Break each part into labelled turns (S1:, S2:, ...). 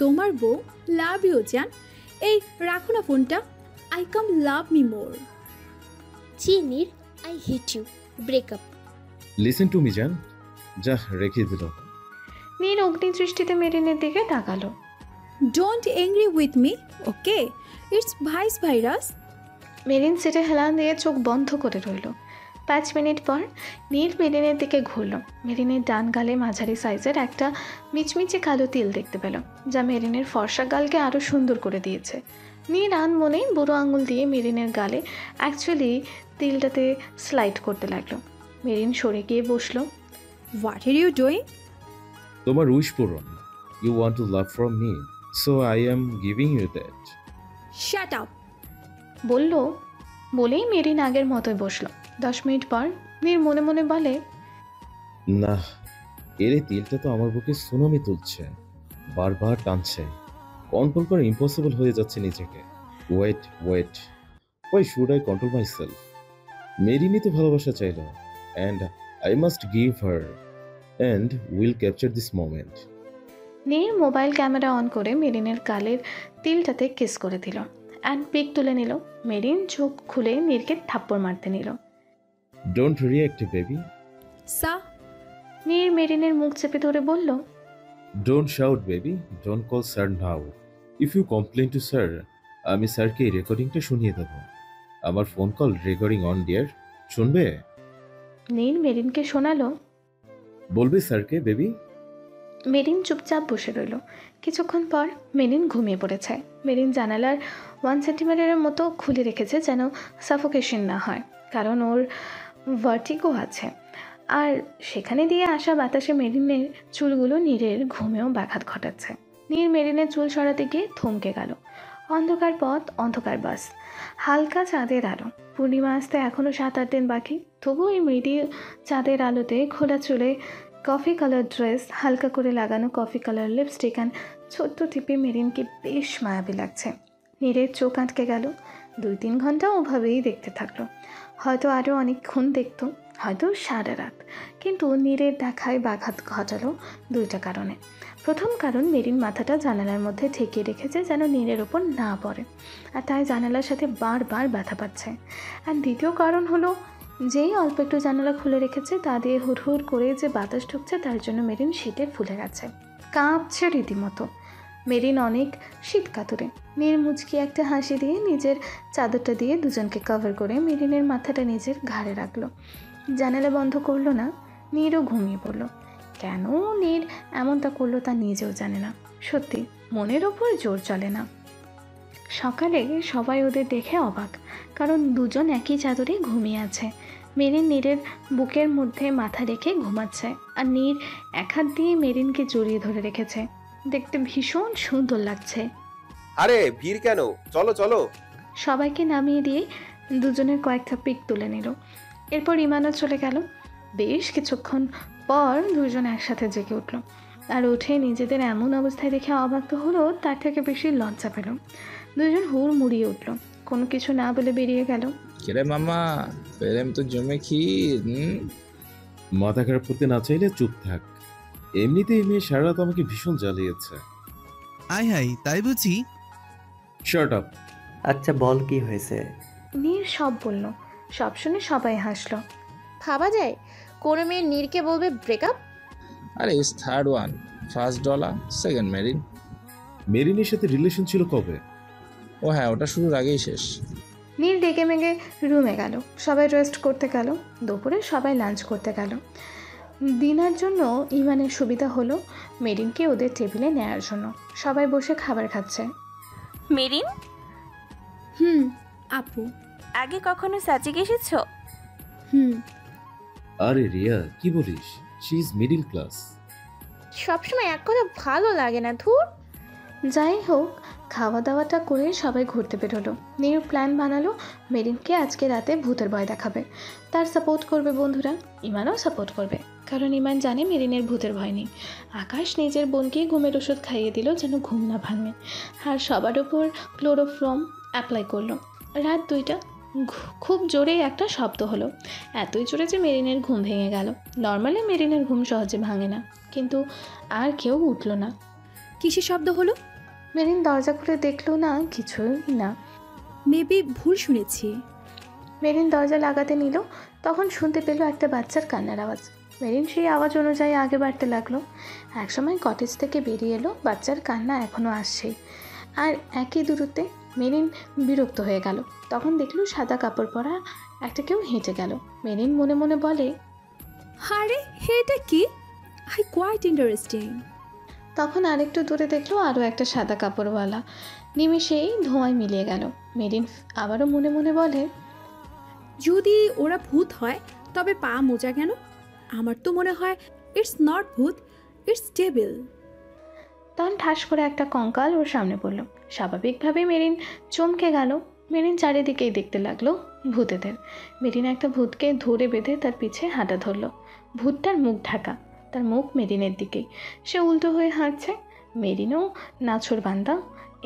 S1: তোমার বউ love you জান। এই রাখো না ফোনটা। I come love me more.
S2: জি Neer, I hate you, breakup.
S3: Listen to me জান। যা রেখে দিল।
S4: নীর অগ্নিদৃষ্টিতে মেরিনের দিকে তাকালো।
S1: Don't angry with me, okay? It's vice virus.
S4: Merin সিটে হেলান দিয়ে চোখ বন্ধ করে রইল। 5 মিনিট পর নীর মেরিনের দিকে ঘুরল। মেরিনের ডান গালে মাঝারি সাইজের একটা মিচমিচে কালো তিল দেখতে পেল, যা মেরিনের ফর্সা গালকে আরও সুন্দর করে দিয়েছে। নীর আনমনেই বুড়ো আঙুল দিয়ে মেরিনের গালে অ্যাকচুয়ালি তিলটাতে স্লাইড করতে লাগলো। মেরিন সরে গিয়ে বসলো।
S1: What are you doing?
S3: তোমার উইশ পূরণ। You want to love from me, so I am giving you that.
S1: Shut up
S4: বলল। বলেই মেরিন আগের মতোই বসলো। 10 মিনিট পর নীর মনে মনে বলে,
S3: না, এর এই তিলটা তো আমার বুকে সুনামি তুলছে, বারবার টানছে। কন্ট্রোল করা ইম্পসিবল হয়ে যাচ্ছে নিজেকে। Wait wait, why should I control myself? মেরিনি তো ভালোবাসা চাইল, and I must give her, and will capture this moment.
S4: Neer mobile camera on করে মেরিনের গালের তিলটাতে কিস করে দিল অ্যান্ড পিক তুলে নিল। মেরিন চোখ খুলে নীরকে থাপ্পড় মারতে নিল।
S3: Don't react baby.
S1: সা
S4: নীর মেরিনের মুখ চেপে ধরে বলল,
S3: don't shout baby, don't call sir now. If you complain to sir, আমি স্যারকে এই রেকর্ডিংটা শুনিয়ে দেবো। আমার phone call recording on dear, শুনবে?
S4: নীর মেরিনকে শোনালো।
S3: বলবে স্যারকে বেবি?
S4: মেরিন চুপচাপ বসে রইল। কিছুক্ষণ পর মেরিন ঘুমিয়ে পড়েছে। মেরিন জানালার 1 সেন্টিমিটারের মতো খুলে রেখেছে যেন সাফোকেশন না হয়, কারণ ওর ভার্টিগো আছে। আর সেখানে দিয়ে আসা বাতাসে মেরিনের চুলগুলো নীরের ঘুমেও ব্যাঘাত ঘটাচ্ছে। নীর মেরিনের চুল সরাতে গিয়ে থমকে গেল। অন্ধকার পথ, অন্ধকার বাস, হালকা চাঁদের আলো। পূর্ণিমা আসতে এখনও 7-8 দিন বাকি। তবুও এই মৃদু চাঁদের আলোতে খোলা চুলে কফি কালার ড্রেস, হালকা করে লাগানো কফি কালার লিপস্টিক অ্যান্ড ছোট্ট টিপে মেরিনকে বেশ মায়াবী লাগছে। নীরের চোখ আটকে গেল। 2-3 ঘন্টা ওভাবেই দেখতে থাকলো। হয়তো আরও অনেকক্ষণ দেখত, হয়তো সারা রাত। কিন্তু নীরের দেখায় ব্যাঘাত ঘটালো 2টা কারণে। প্রথম কারণ, মেরিন মাথাটা জানালার মধ্যে ঠেকিয়ে রেখেছে যেন নীরের ওপর না পড়ে, আর তাই জানালার সাথে বারবার ব্যথা পাচ্ছে। আর দ্বিতীয় কারণ হলো, যেই অল্প একটু জানালা খুলে রেখেছে তা দিয়ে হুড় করে যে বাতাস ঢুকছে, তার জন্য মেরিন শীতে ফুলে গেছে, কাঁপছে রীতিমতো। মেরিন অনেক শীত কাতুরে। নীর মুচকি একটা হাসি দিয়ে নিজের চাদরটা দিয়ে দুজনকে কভার করে মেরিনের মাথাটা নিজের ঘাড়ে রাখলো। জানালা বন্ধ করলো না। নীরও ঘুমিয়ে পড়লো। কেন নীর এমনটা করলো তা নিজেও জানে না। সত্যি মনের ওপর জোর চলে না। সকালে সবাই ওদের দেখে অবাক, কারণ দুজন একই চাদরে ঘুমিয়ে আছে। মেরিন নীরের বুকের মধ্যে মাথা রেখে ঘুমাচ্ছে, আর নীর এক হাত দিয়ে মেরিনকে জড়িয়ে ধরে রেখেছে। দেখতে ভীষণ সুন্দর লাগছে।
S5: আরে ভিড় কেন, চলো চলো।
S4: সবাইকে নামিয়ে দিয়ে দুজনের কয়েকটা পিক তুলে নিল। এরপর ইমানও চলে গেল। বেশ কিছুক্ষণ পর দুজন একসাথে জেগে উঠল, আর উঠে নিজেদের এমন অবস্থায় দেখে অবাক তো হলো, তার থেকে বেশি লজ্জা পেল। দুজন হুড় মুড়িয়ে উঠল, কোনো কিছু না বলে বেরিয়ে গেল।
S6: কিরে মামা, প্রেম তো জমে ক্ষীর।
S3: মাথা খারাপ করতে না চাইলে চুপ থাক। এমনিতে এই মেয়ে সারা রাত আমাকে ভীষণ জ্বালিয়েছে।
S7: আই হাই, তাই বুঝি?
S3: Shut up.
S8: আচ্ছা বল কি হয়েছে?
S4: নীর সব বলল। সব শুনে সবাই হাসলো।
S2: ভাবা যায় কোনো মেয়ে নীরকে বলবে ব্রেকআপ?
S6: আরে ইস third one, first dollar, second Merin.
S3: মেরিনের সাথে রিলেশন ছিল কবে?
S6: ও হ্যাঁ, ওটা শুরুর আগেই শেষ।
S4: নীর ডেকে মেগে রুমে গেল। সবাই রেস্ট করতে গেল। দুপুরে সবাই লাঞ্চ করতে গেল। ডিনার জন্য ইমানের সুবিধা হলো মেরিনকে ওদের টেবিলে নেওয়ার জন্য। সবাই বসে খাবার খাচ্ছে।
S9: মেরিন,
S1: আপু।
S9: আগে কখনো সাজিক এসেছো?
S3: আরে রিয়া, কি বলিস? She is middle class.
S2: সবসময় এক কথা ভালো লাগে না, ধুর।
S4: যাই হোক, খাওয়া দাওয়াটা করে সবাই ঘুরতে বেরোলো। নীর প্ল্যান বানালো মেরিনকে আজকে রাতে ভূতের ভয় দেখাবে। তার সাপোর্ট করবে বন্ধুরা, ইমানও সাপোর্ট করবে, কারণ ইমান জানে মেরিনের ভূতের ভয় নেই। আকাশ নিজের বোনকে ঘুমের ওষুধ খাইয়ে দিল যেন ঘুম না ভাঙে, আর সবার ওপর ক্লোরোফর্ম অ্যাপ্লাই করলো। রাত 2টা। খুব জোরে একটা শব্দ হলো, এতই জোরে যে মেরিনের ঘুম ভেঙে গেল। নর্মালি মেরিনের ঘুম সহজে ভাঙে না, কিন্তু আর কেউ উঠল না।
S1: কিসের শব্দ হলো?
S4: মেরিন দরজা খুলে দেখলো না, কিছুই না।
S1: মেবি ভুল শুনেছি।
S4: মেরিন দরজা লাগাতে নিল, তখন শুনতে পেল একটা বাচ্চার কান্নার আওয়াজ। মেরিন সেই আওয়াজ অনুযায়ী আগে বাড়তে লাগলো। একসময় কটেজ থেকে বেরিয়ে এলো, বাচ্চার কান্না এখনও আসছেই। আর একই দূরত্বে মেরিন বিরক্ত হয়ে গেল। তখন দেখলো সাদা কাপড় পরা একটা কেউ হেঁটে গেল। মেরিন মনে মনে বলে,
S1: আরে এটা কি? Quite interesting.
S4: তখন আরেকটু দূরে দেখলো আরও একটা সাদা কাপড়ওয়ালা, নিমেষেই ধোঁয়ায় মিলিয়ে গেল। মেরিন আবারও মনে মনে বলে,
S1: যদি ওরা ভূত হয় তবে পা মোজা কেন? আমার তো মনে হয় ইটস নট ভূত, ইটস টেবিল।
S4: তখন ঠাস করে একটা কঙ্কাল ওর সামনে পড়ল। স্বাভাবিকভাবে মেরিন চমকে গেল। মেরিন চারিদিকেই দেখতে লাগলো ভূতেদের। মেরিন একটা ভূতকে ধরে বেঁধে তার পিছে হাঁটা ধরলো। ভূতটার মুখ ঢাকা, তার মুখ মেরিনের দিকেই। সে উল্টো হয়ে হাঁটছে। মেরিনও নাছোড়বান্দা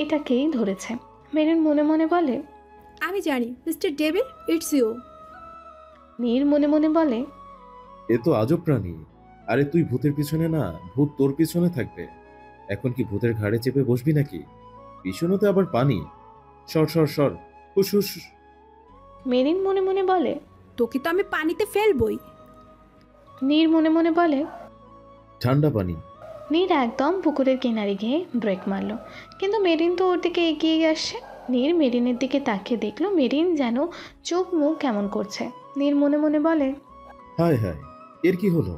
S4: এটাকেই ধরেছে। মেরিন মনে মনে বলে,
S1: আমি জানি মিস্টার ডেভিল, ইটস ইউ।
S4: নীর মনে মনে বলে,
S3: এ তো আজব প্রাণী। আরে তুই ভূতের পিছনে না, ভূত তোর পিছনে থাকবে। এখন কি ভূতের ঘাড়ে চেপে বসবি নাকি? পিছনেতে আবার পানি। সর সর সর, হুস হুস।
S4: মেরিন মনে মনে বলে,
S1: তোকে তো আমি পানিতে ফেলবই।
S4: নীর মনে মনে বলে,
S3: ঠান্ডা পানি।
S4: নীর একদম পুকুরের কিনারে গিয়ে ব্রেক মারল, কিন্তু মেরিন তো ওর দিকে এগিয়ে আসছে। নীর মেরিনের দিকে তাকিয়ে দেখলো মেরিন যেন চোখ মুখ কেমন করছে। নীর মনে মনে বলে,
S3: হায় হায়, এর কি হলো?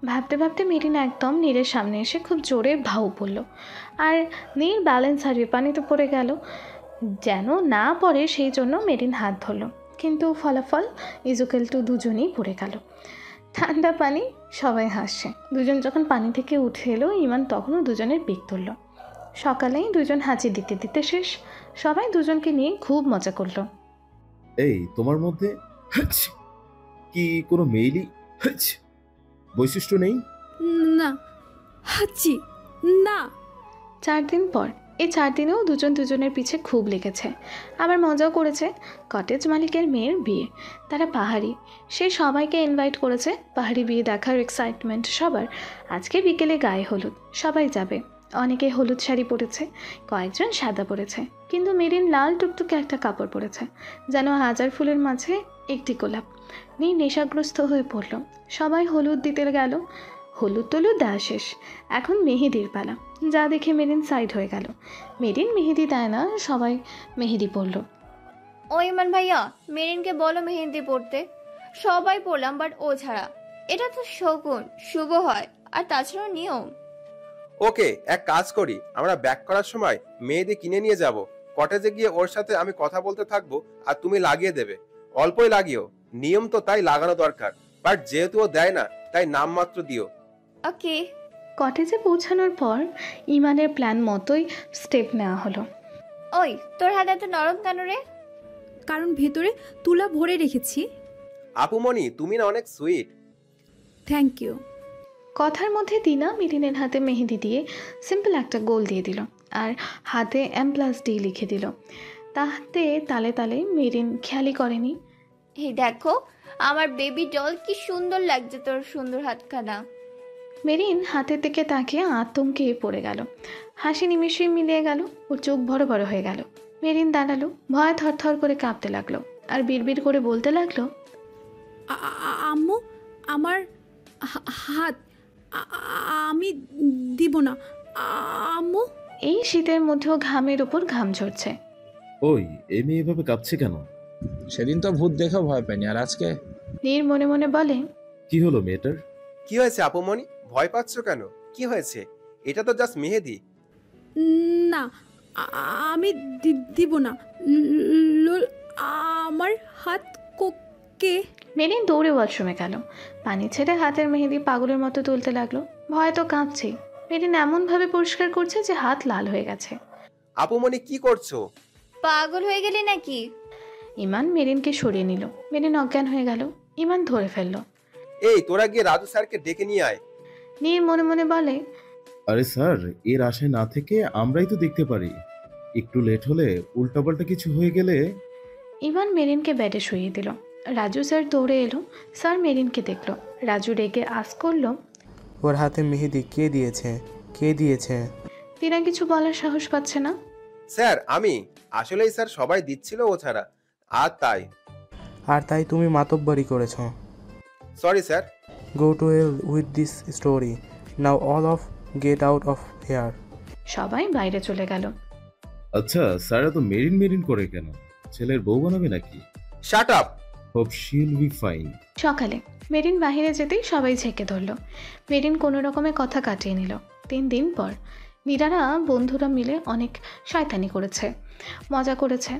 S4: ভাবতে ভাবতে মেরিন একদম নীরের সামনে এসে খুব জোরে ভাউ পড়ল। আর নীর ব্যালেন্স হারিয়ে পানিতে পড়ে গেল। যেন না পড়ে সেই জন্য মেরিন হাত ধরল, কিন্তু ফলাফল ইজুকেল টু দুজনেই পড়ে গেল। ঠান্ডা পানি, সবাই হাসছে। দুজন যখন পানি থেকে উঠে এলো, ইমান তখনও দুজনের পিক তুলল। সকালেই দুজন হাঁচি দিতে দিতে শেষ। সবাই দুজনকে নিয়ে খুব মজা করলো।
S3: এই তোমার মধ্যে হাচ, কি কোনো মেইলি হাচ বৈশিষ্ট্য নেই?
S1: না, হাচ্ছি না।
S4: 4 দিন পর, এই 4 দিনেও দুজন দুজনের পিছে খুব লেগেছে, আবার মজাও করেছে। কটেজ মালিকের মেয়ের বিয়ে, তারা পাহাড়ি, সে সবাইকে ইনভাইট করেছে। পাহাড়ি বিয়ে দেখার এক্সাইটমেন্ট সবার। আজকে বিকেলে গায়ে হলুদ, সবাই যাবে। অনেকে হলুদ শাড়ি পরেছে, কয়েকজন সাদা পরেছে, কিন্তু মেরিন লাল টুকটুকে একটা কাপড় পরেছে, যেন হাজার ফুলের মাঝে একটি গোলাপ। মেয়ে নেশাগ্রস্ত হয়ে পড়ল। সবাই হলুদ দিতে গেল। হলুদ টলুদ দেওয়া শেষ, এখন মেহেদির পালা। যা দেখে মেরিন সাইড হয়ে গেল। মেরিন মেহেদি দেয় না, সবাই মেহেদি পড়ল।
S10: ও ইমান ভাইয়া, মেরিনকে বলো মেহেদি পড়তে। সবাই পড়লাম, বাট ও ছাড়া। এটা তো শকুন, শুভ হয়, আর তাছাড়াও নিয়ম।
S5: ওকে, এক কাজ করি, আমরা ব্যাক করার সময় মেহেদি কিনে নিয়ে যাব। কটেজে গিয়ে ওর সাথে আমি কথা বলতে থাকবো, আর তুমি লাগিয়ে দেবে। অল্পই লাগিও, নিয়ম তো তাই লাগানো দরকার। বাট যেহেতু ও দেয় না, তাই নামমাত্র দিও।
S10: ওকে।
S4: কটেজে পৌঁছানোর পর ইমানের প্ল্যান মতোই স্টেপ নেওয়া হলো।
S10: ওই, তোর হাত এত নরম কেন রে?
S1: কারণ ভেতরে তুলা ভরে রেখেছি।
S5: আপুমনি, তুমি না অনেক সুইট।
S1: Thank you.
S4: কথার মধ্যে দিনা মেরিনের হাতে মেহেদি দিয়ে সিম্পল একটা গোল দিয়ে দিল, আর হাতে M+D লিখে দিল। তাতে তালে তালে মেরিন খেয়ালই করেনি।
S10: এই দেখো, আমার বেবি ডল, কি সুন্দর লাগছে তোর সুন্দর হাতখানা।
S4: মেরিন হাতের দিকে তাকিয়ে আতঙ্কে পড়ে গেল। হাসি নিমেষেই মিলিয়ে গেল, ওর চোখ বড় বড় হয়ে গেল। মেরিন দাঁড়ালো, ভয় থরথর করে কাঁপতে লাগলো, আর বিড়বিড় করে বলতে লাগলো,
S1: আম্মু, আমার হাত, আমি দিব না আম্মু।
S4: এই শীতের মধ্যেও ঘামের ওপর ঘাম ঝরছে।
S3: ওই, এই মেয়ে এভাবে কাঁপছে কেন?
S6: সেদিন তো ভূত দেখেও ভয় পাইনি, আর আজকে?
S4: নীর মনে মনে বলে,
S3: কি হলো মেয়েটার?
S5: কি হয়েছে আপুমনি, ভয় পাচ্ছ কেন? কি হয়েছে? এটা তো জাস্ট মেহেদি।
S1: না, আমি দিব না। আমার হাত কে?
S4: মেরিন দৌড়ে ওয়াশরুমে গেল। পানি ছেড়ে হাতের মেহেদি পাগলের মতো তুলতে লাগলো। ভয় তো কাঁপছেই। মেরিন এমনভাবে পরিষ্কার করছে যে হাত লাল হয়ে গেছে।
S5: আপুমনি, কি করছো?
S10: পাগল হয়ে গেলি নাকি?
S4: ইমান মেরিনকে সরিয়ে নিল। মেরিন অজ্ঞান হয়ে গেল। ইমান ধরে ফেলল।
S5: এই, তোরা গিয়ে রাজু স্যারকে ডেকে নিয়ে আয়।
S4: নীর মনে মনে বলে,
S3: আরে স্যার, এর আশায় না থেকে আমরাই তো দেখতে পারি। একটু লেট হলে, উল্টাপাল্টা কিছু হয়ে গেলে।
S4: ইভান মেরিনকে বেডে শুইয়ে দিল। রাজু স্যার দৌড়ে এলো। স্যার মেরিনকে দেখলো। রাজু রেগে আস করলো,
S11: ওর হাতে মেহেদি কে দিয়েছে? কে দিয়েছে?
S4: টিনা কিছু বলার সাহস পাচ্ছে না।
S5: স্যার আমি আসলেই স্যার সবাই দিচ্ছিল ও ছাড়া, আর তাই
S11: তুমি মাতব্বরি করেছো।
S5: Sorry sir.
S11: Go to hell with this story. Now all of get out of here.
S4: সবাই বাইরে চলে গেল।
S3: আচ্ছা স্যার তো মেরিন মেরিন করে কেন? ছেলের বউ বানাবে নাকি?
S5: Shut up.
S3: Hope she will be fine.
S4: সকালে মেরিন বাহিরে যেতেই সবাই ঝেঁকে ধরল। মেরিন কোনো রকমে কথা কাটিয়ে নিল। 3 দিন পর নীরারা বন্ধুরা মিলে অনেক শয়তানি করেছে, মজা করেছে।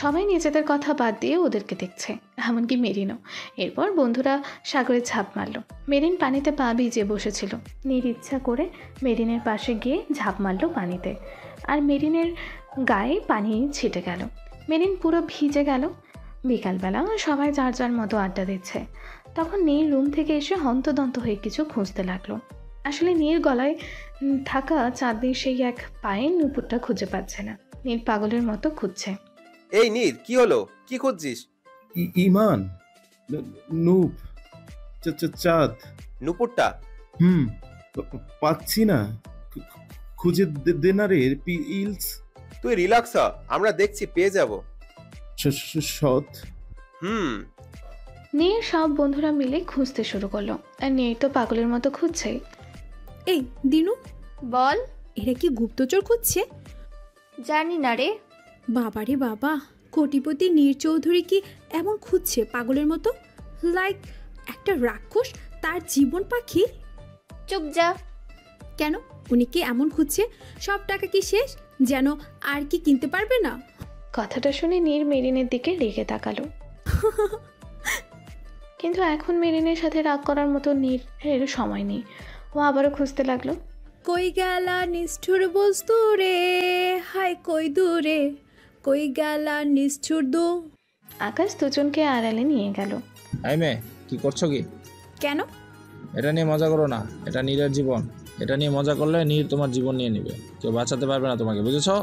S4: সবাই নিজেদের কথা বাদ দিয়ে ওদেরকে দেখছে, এমনকি মেরিনও। এরপর বন্ধুরা সাগরে ঝাঁপ মারল। মেরিন পানিতে পা ভিজিয়ে বসেছিল। নীর ইচ্ছা করে মেরিনের পাশে গিয়ে ঝাঁপ মারল পানিতে, আর মেরিনের গায়ে পানি ছিটে গেল। মেরিন পুরো ভিজে গেল। বিকালবেলা সবাই যার যার মতো আড্ডা দিচ্ছে। তখন নীর রুম থেকে এসে হন্তদন্ত হয়ে কিছু খুঁজতে লাগলো। আসলে নীর গলায় থাকা চাঁদের সেই এক পায়ের নুপুরটা খুঁজে পাচ্ছে না। নীর পাগলের মতো খুঁজছে।
S5: এই নীর, কি হলো? কি খুঁজছিস?
S3: ইমান, নূপ, চাঁদ।
S5: নুপুরটা?
S3: পাচ্ছি না, খুঁজে দে না রে পিলস।
S5: তুই রিল্যাক্স হ, আমরা দেখছি, পেয়ে যাব।
S3: সৎ।
S4: নীর সব বন্ধুরা মিলে খুঁজতে শুরু করলো, আর নীর তো পাগলের মতো খুঁজছে।
S1: এই দিনু,
S10: বল।
S1: এরা কি গুপ্তচর খুঁজছে?
S10: জানি না রে।
S1: বাবারে বাবা, কোটিপতি নীর চৌধুরী কি এমন খুঁজছে পাগলের মতো? লাইক একটা রাক্ষস তার জীবন পাখি।
S10: চুপ যা।
S1: কেন, উনি কি এমন খুঁজছে? সব টাকা কি শেষ, যেন আর কি কিনতে পারবে না?
S4: কথাটা শুনে নীর মেরিনের দিকে রেগে তাকালো। কিন্তু এখন মেরিনের সাথে রাগ করার মতো নীরের সময় নেই। ও আবারও খুঁজতে লাগলো।
S1: কই গেলা নিষ্ঠুর বস্তু রে, হায় কই দূরে, কই গেলা নিষ্ঠুর দু।
S4: আকাশ দুজনকে আড়ালে নিয়ে গেল।
S6: এই মেয়ে, কি করছো কি?
S1: কেন?
S6: এটা নিয়ে মজা করো না, এটা নীরের জীবন। এটা নিয়ে মজা করলে নীর তোমার জীবন নিয়ে নেবে, কেউ বাঁচাতে পারবে না তোমাকে, বুঝেছো?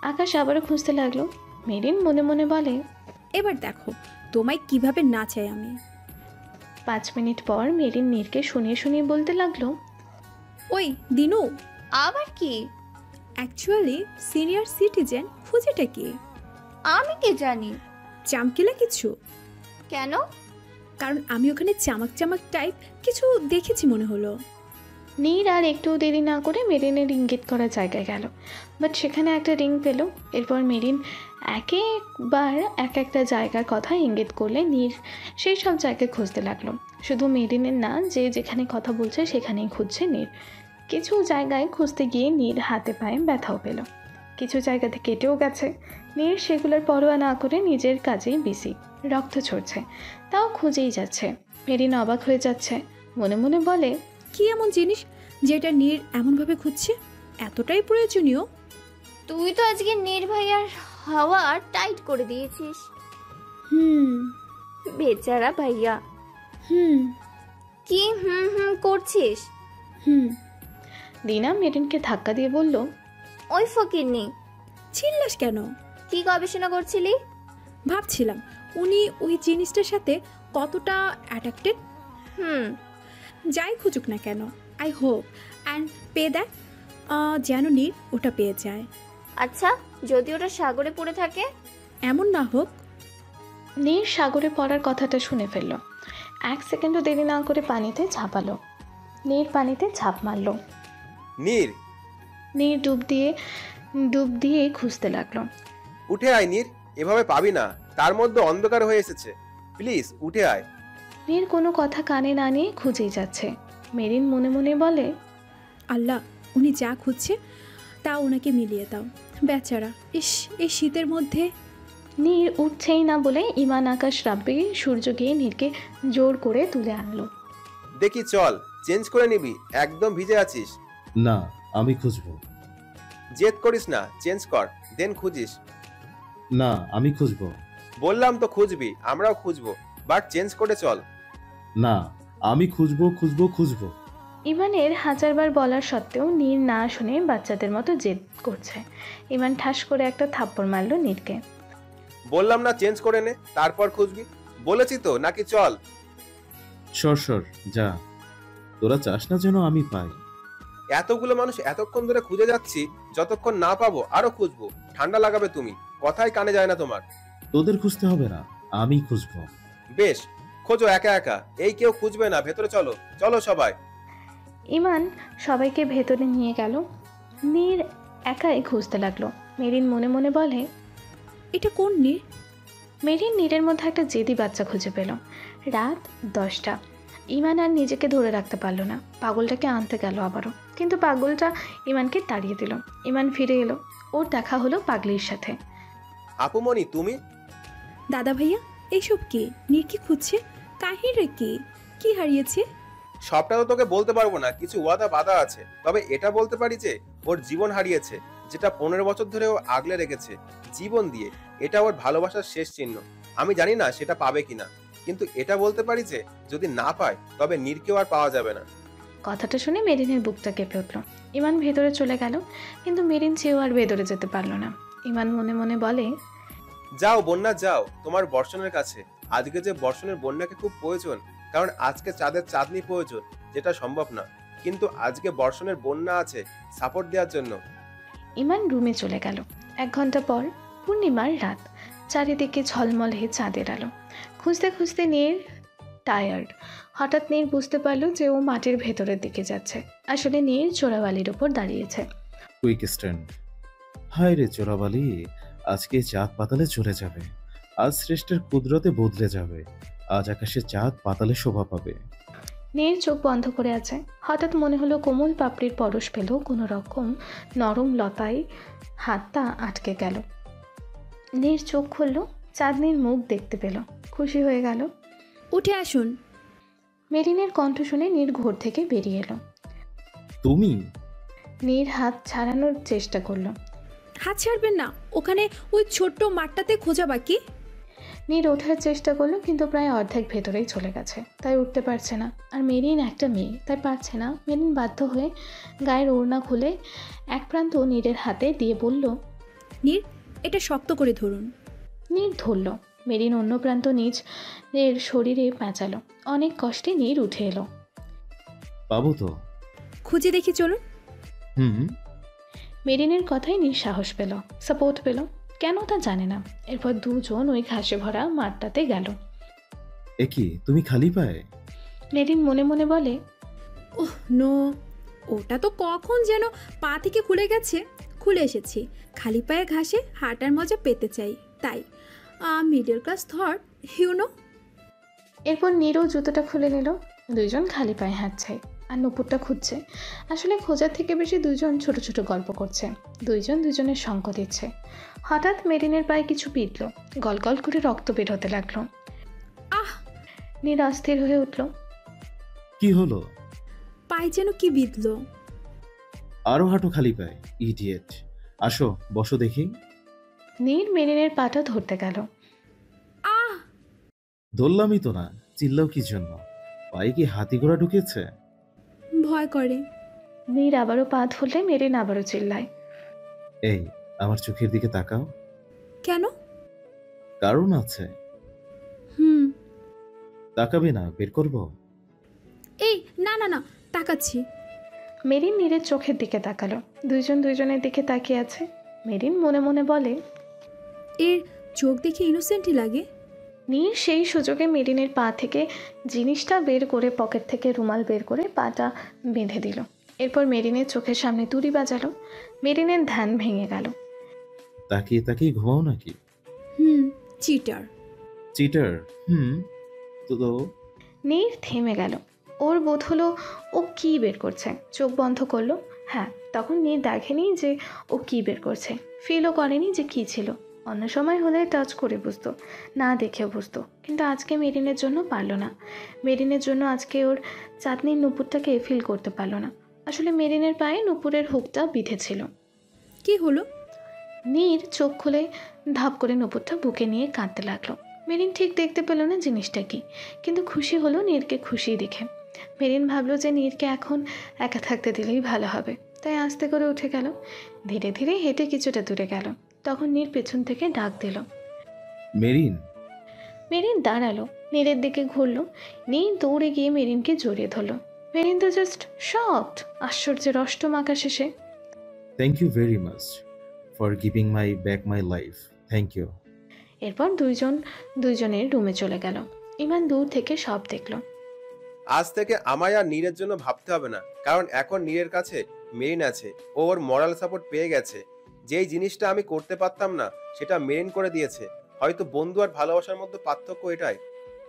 S4: আকাশ আবারও খুঁজতে লাগলো। মেরিন মনে মনে বলে,
S1: এবার দেখো তোমায় কিভাবে নাচাই আমি।
S4: 5 মিনিট পর মেরিন নীরকে শুনিয়ে শুনিয়ে বলতে লাগলো,
S1: ওই দিনু,
S10: আবার কি?
S1: অ্যাকচুয়ালি সিনিয়র সিটিজেন খুঁজেটা কি?
S10: আমি কি জানি?
S1: চামকিলা কিছু?
S10: কেন?
S1: কারণ আমি ওখানে চামাক চামাক টাইপ কিছু দেখেছি মনে হলো।
S4: নীর আর একটু দেরি না করে মেরিনের ইঙ্গিত করা জায়গায় গেল, বাট সেখানে একটা রিং পেল। এরপর মেরিন একবার এক একটা জায়গার কথা ইঙ্গিত করলে নীর সেই সব জায়গায় খুঁজতে লাগলো। শুধু মেরিনের না, যে যেখানে কথা বলছে সেখানেই খুঁজছে নীর। কিছু জায়গায় খুঁজতে গিয়ে নীর হাতে পায়ে ব্যথাও পেল, কিছু জায়গাতে কেটেও গেছে। নীর সেগুলোর পরোয়া না করে নিজের কাজেই বিজি। রক্ত ঝরছে, তাও খুঁজেই যাচ্ছে। মেরিন অবাক হয়ে যাচ্ছে, মনে মনে বলে,
S1: কি এমন জিনিস যেটা নীর এমনভাবে খুঁজছে? এতটাই প্রয়োজনীয়?
S10: তুই তো আজকে নির্ভয়ার হাওয়া টাইট করে দিয়েছিস। বেচারা ভাইয়া। কি করছিস?
S4: দিনা মেরিনকে ধাক্কা দিয়ে বলল,
S10: ওই ফকিরনি।
S1: চিল্লাস কেন?
S10: কি গবেষণা করছিলি?
S1: ভাবছিলাম উনি ওই জিনিসটার সাথে কতটা অ্যাট্রাক্টেড। যাই খুঁজুক না কেন, I hope and pay that, যেন নীর ওটা পেয়ে যায়।
S10: আচ্ছা, যদি ওটা সাগরে পড়ে থাকে?
S1: এমন না হোক।
S4: নীর সাগরে পড়ার কথাটা শুনে ফেলল। 1 সেকেন্ডও দেরি না করে পানিতে ঝাঁপালো। নীর পানিতে ঝাঁপ মারল।
S5: নীর
S4: ডুব দিয়ে খুঁজতে লাগলো।
S5: উঠে আয় নীর, এভাবে পাবি না, তার মধ্যে অন্ধকার হয়ে এসেছে, প্লিজ উঠে আয়।
S4: নীর কোনো কথা কানে না নিয়ে খুঁজেই যাচ্ছে। মেরিন মনে মনে বলে,
S1: আল্লাহ, উনি যা খুঁজছে তা ওনাকে মিলিয়ে দাও, বেচারা। ইস, এই শীতের মধ্যে।
S4: নীর উঠছেই না বলে ইমান আকাশ রাব্বে সূর্য গিয়ে নীরকে জোর করে তুলে আনলো।
S5: দেখি চল, চেঞ্জ করে নিবি, একদম ভিজে আছিস।
S3: না, আমি খুঁজবো।
S5: জেদ করিস না, চেঞ্জ কর, দেন খুঁজিস।
S3: না, আমি খুঁজবো।
S5: বললাম তো খুঁজবি, আমরাও খুঁজবো, বাট চেঞ্জ করে চল।
S3: না, আমি খুঁজবো।
S4: ইমানের হাজারবার বলার সত্ত্বেও নীর না শুনে বাচ্চাদের মতো জেদ করছে। ইমান ঠাস করে একটা থাপ্পড় মারল নীরকে।
S5: বললাম না চেঞ্জ করে নে, তারপর খুঁজবি। বলেছি তো, নাকি চল?
S3: সর সর, যা। তোরা চাস না যেন আমি পাই।
S5: এতগুলো মানুষ এতক্ষণ ধরে খুঁজে যাচ্ছি, যতক্ষণ না পাবো আরো খুঁজবো। ঠান্ডা লাগাবে তুমি, কথাই কানে যায় না তোমার।
S3: তোদের খুঁজতে হবে না, আমি খুঁজবো।
S5: বেশ, খোঁজো একা একা। এই কেউ খুঁজবে না, ভেতরে চলো। চলো সবাই।
S4: ইমান সবাইকে ভেতরে নিয়ে গেল। নীর একাই খুঁজতে লাগলো। মেরিন মনে মনে বলে,
S1: এটা কোন নীর?
S4: মেরিন নীরের মধ্যে একটা জেদি বাচ্চা খুঁজে পেল। রাত 10টা। ইমান আর নিজেকে ধরে রাখতে পারলো না, পাগলটাকে আনতে গেল আবারও, কিন্তু পাগলটা ইমানকে তাড়িয়ে দিল। ইমান ফিরে এলো, ওর দেখা হলো পাগলির সাথে।
S5: আপুমনি, তুমি?
S1: দাদা ভাইয়া, এইসব কি? নীর কি খুঁজছে? কাহিরে কি? কি হারিয়েছে?
S5: সবটা তো তোকে বলতে পারবো না, কিছু ওয়াদা বাধা আছে। তবে এটা বলতে পারি যে ওর জীবন হারিয়েছে, যেটা 15 বছর ধরে ও আগলে রেখেছে জীবন দিয়ে। এটা ওর ভালোবাসার শেষ চিহ্ন। আমি জানি না সেটা পাবে কিনা, কিন্তু এটা বলতে পারি যে যদি না পায় তবে নীরকেও আর পাওয়া যাবে না।
S4: কথাটা শুনে মেরিনের বুকটা কেঁপে উঠল। ইমান ভেতরে চলে গেল, কিন্তু মেরিন চেয়েও আর ভেতরে যেতে পারল না। ইমান মনে মনে বলে,
S5: যাও বন্যা, যাও তোমার বর্ষণের কাছে। আজকে যে বর্ষণের বন্যাকে খুব প্রয়োজন, কারণ আজকে চাঁদের চাঁদনি প্রয়োজন, যেটা সম্ভব না। কিন্তু আজকে বর্ষণের বন্যা আছে সাপোর্ট দেওয়ার জন্য।
S4: ইমান রুমে চলে গেল। 1 ঘন্টা পর পূর্ণিমার রাত, চারিদিকে ঝলমলে চাঁদের আলো। খুঁজতে খুঁজতে নীর টায়ার্ড। হঠাৎ নীর বুঝতে পারলো যে ও মাটির ভেতরের দিকে যাচ্ছে। আসলে নীর চোরাবালির উপর দাঁড়িয়েছে।
S3: Quick stand. হায় রে চোরাবালি, আজকে চাঁদ পাতালে চলে যাবে। আজ শ্রেষ্ঠের কুদরতে বদলে যাবে। আজ আকাশে চাঁদ পাতালে শোভা পাবে।
S4: নীর চোখ বন্ধ করে আছে। হঠাৎ মনে হলো কোমল পাপড়ির পরশ পেল কোনো রকম নরম লতায়, হাতটা আটকে গেল। নীর চোখ খুলল, চাঁদনির মুখ দেখতে পেল। খুশি হয়ে গেল।
S1: উঠে আসুন।
S4: মেরিনের কণ্ঠ শুনে নীর ঘোর থেকে বেরিয়ে এলো।
S3: তুমি?
S4: নীর হাত ছাড়ানোর চেষ্টা করলো।
S1: হাত ছাড়বেন না, ওখানে ওই ছোট্ট মাঠটাতে খোঁজা বাকি।
S4: নীর ওঠার চেষ্টা করলো, কিন্তু প্রায় অর্ধেক ভেতরেই চলে গেছে, তাই উঠতে পারছে না। আর মেরিন একটা মেয়ে, তাই পারছে না। মেরিন বাধ্য হয়ে গায়ের ওড়না খুলে এক প্রান্ত নীরের হাতে দিয়ে বলল,
S1: নীর, এটা শক্ত করে ধরুন।
S4: নীর ধরল। মেরিন অন্য প্রান্ত নিজের শরীরে পেঁচালো। অনেক কষ্টে নীর উঠে এলো।
S3: পাবো তো?
S1: খুঁজে দেখি চলুন।
S3: হুম।
S4: মেরিনের কথাই নীর সাহস পেল, সাপোর্ট পেল, কেন তা জানে না। এরপর দুজন ওই ঘাসে ভরা মাঠটাতে গেল।
S3: এ কি, তুমি খালি পায়ে?
S4: মেরিন মনে মনে বলে,
S1: ওহ নো, ওটা তো কখন যেন পা থেকে খুলে গেছে। খুলে এসেছি, খালি পায়ে ঘাসে হাঁটার মজা পেতে চাই, তাই মিডল ক্লাস থট, ইউনো।
S4: এরপর নীরও জুতোটা খুলে নিল। দুইজন খালি পায়ে হাঁটছে আর নুপুরটা খুঁজছে। আসলে খোঁজার থেকে বেশি দুইজন ছোট ছোট গল্প করছে। দুইজন দুজনের সঙ্গ দিচ্ছে। হঠাৎ মেরিনের পায়ে কিছু পিটল, গলগল করে রক্ত বের হতে লাগলো।
S1: আহ!
S4: নীর অস্থির হয়ে উঠল।
S3: কি হলো?
S1: পায়ে যেন কি বিঁধলো।
S3: আরো হাঁটো খালি পায়ে, ইডিয়েট। আসো বসো দেখি।
S4: নীর মেরিনের পাটা ধরতে গেল।
S1: আহ!
S3: ধরলামই তো না, চিল্লাও কি জন্য? পায়ে কি হাতি ঘোড়া ঢুকেছে?
S1: ভয় করে।
S4: নীর আবারও পা ধরলে মেরিন আবারও চিল্লায়।
S3: এই, আমার চোখের দিকে তাকাও।
S1: কেন?
S3: কারণ আছে।
S1: হুম।
S3: তাকাবে না, বের করবো?
S1: এই না না না, তাকাচ্ছি।
S4: মেরিন নীরের চোখের দিকে তাকালো। দুইজন দুইজনের দিকে তাকিয়ে আছে। মেরিন মনে মনে বলে,
S1: এর চোখ দেখে ইনোসেন্টই লাগে।
S4: নীর সেই সুযোগে মেরিনের পা থেকে জিনিসটা বের করে পকেট থেকে রুমাল বের করে পাটা বেঁধে দিল। এরপর মেরিনের চোখের সামনে তুড়ি বাজালো। মেরিনের ধ্যান ভেঙে গেল।
S3: তাকিয়ে তাকিয়ে ঘুমাও নাকি?
S1: হুম, চিটার।
S3: চিটার? হুম, তো
S4: নীর থেমে গেল। ওর বোধ হলো ও কি বের করছে। চোখ বন্ধ করলো। হ্যাঁ, তখন নীর দেখেনি যে ও কি বের করছে, ফিলও করেনি যে কি ছিল। অন্য সময় হলে টাচ করে বুঝতো, না দেখেও বুঝতো, কিন্তু আজকে মেরিনের জন্য পারলো না। মেরিনের জন্য আজকে ওর চাঁদনির নুপুরটাকে ফিল করতে পারলো না। আসলে মেরিনের পায়ে নুপুরের হুকটা বিঁধেছিল।
S1: কি হলো?
S4: নীর চোখ খুলে ধাপ করে নুপুরটা বুকে নিয়ে কাঁদতে লাগলো। মেরিন ঠিক দেখতে পেল না জিনিসটা কি, কিন্তু খুশি হলো নীরকে খুশি দেখে। মেরিন ভাবলো যে নীরকে এখন একা থাকতে দিলেই ভালো হবে, তাই আস্তে করে উঠে গেল। ধীরে ধীরে হেঁটে কিছুটা দূরে গেল। তখন নীর পেছন থেকে ডাক দিল,
S3: মেরিন,
S4: মেরিন দাঁড়ালো, নীরের দিকে ঘুরলো। নীর দৌড়ে গিয়ে মেরিনকে জড়িয়ে ধরলো। মেরিন তো জাস্ট শকড, আশ্চর্যের অষ্টম আকাশে সে।
S3: Thank you very much for giving my back my life. Thank you.
S4: এরপর দুইজনের রুমে চলে গেল। ইমান দূর থেকে সব দেখলো।
S5: আজ থেকে আমায় আর নীরের জন্য ভাবতে হবে না, কারণ এখন নীরের কাছে মেরিন আছে। ও ওর মরাল সাপোর্ট পেয়ে গেছে। যেই জিনিসটা আমি করতে পারতাম না সেটা মেরিন করে দিয়েছে। হয়তো বন্ধু আর ভালোবাসার মধ্যে পার্থক্য এটাই।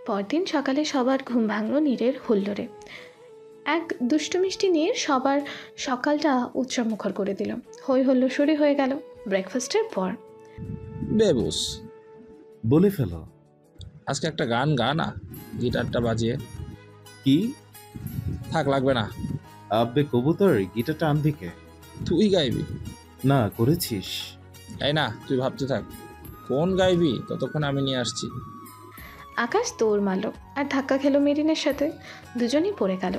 S4: পরদিন সকালে সবার ঘুম ভাঙলো নীরের হুল্লোড়ে। এক দুষ্টুমিষ্টি নীর সবার সকালটা উৎসবমুখর করে দিল। হই হল্লোড়ে হয়ে গেল ব্রেকফাস্টের পর।
S6: বেবুস,
S3: বলে ফেলো।
S6: আজকে একটা গান গা না, গিটারটা বাজিয়ে।
S3: কি?
S6: থাক, লাগবে না।
S3: আব্বে কবুতর, গিটারটা আনবি কে?
S6: তুই গাইবি?
S3: না, করেছিস।
S6: তাই না, তুই ভাবতে থাক কোন গাইবি, ততক্ষণ আমি নিয়ে আসছি।
S4: আকাশ দৌড় মারল আর ধাক্কা খেলো মেরিনের সাথে। দুজনই পড়ে গেল।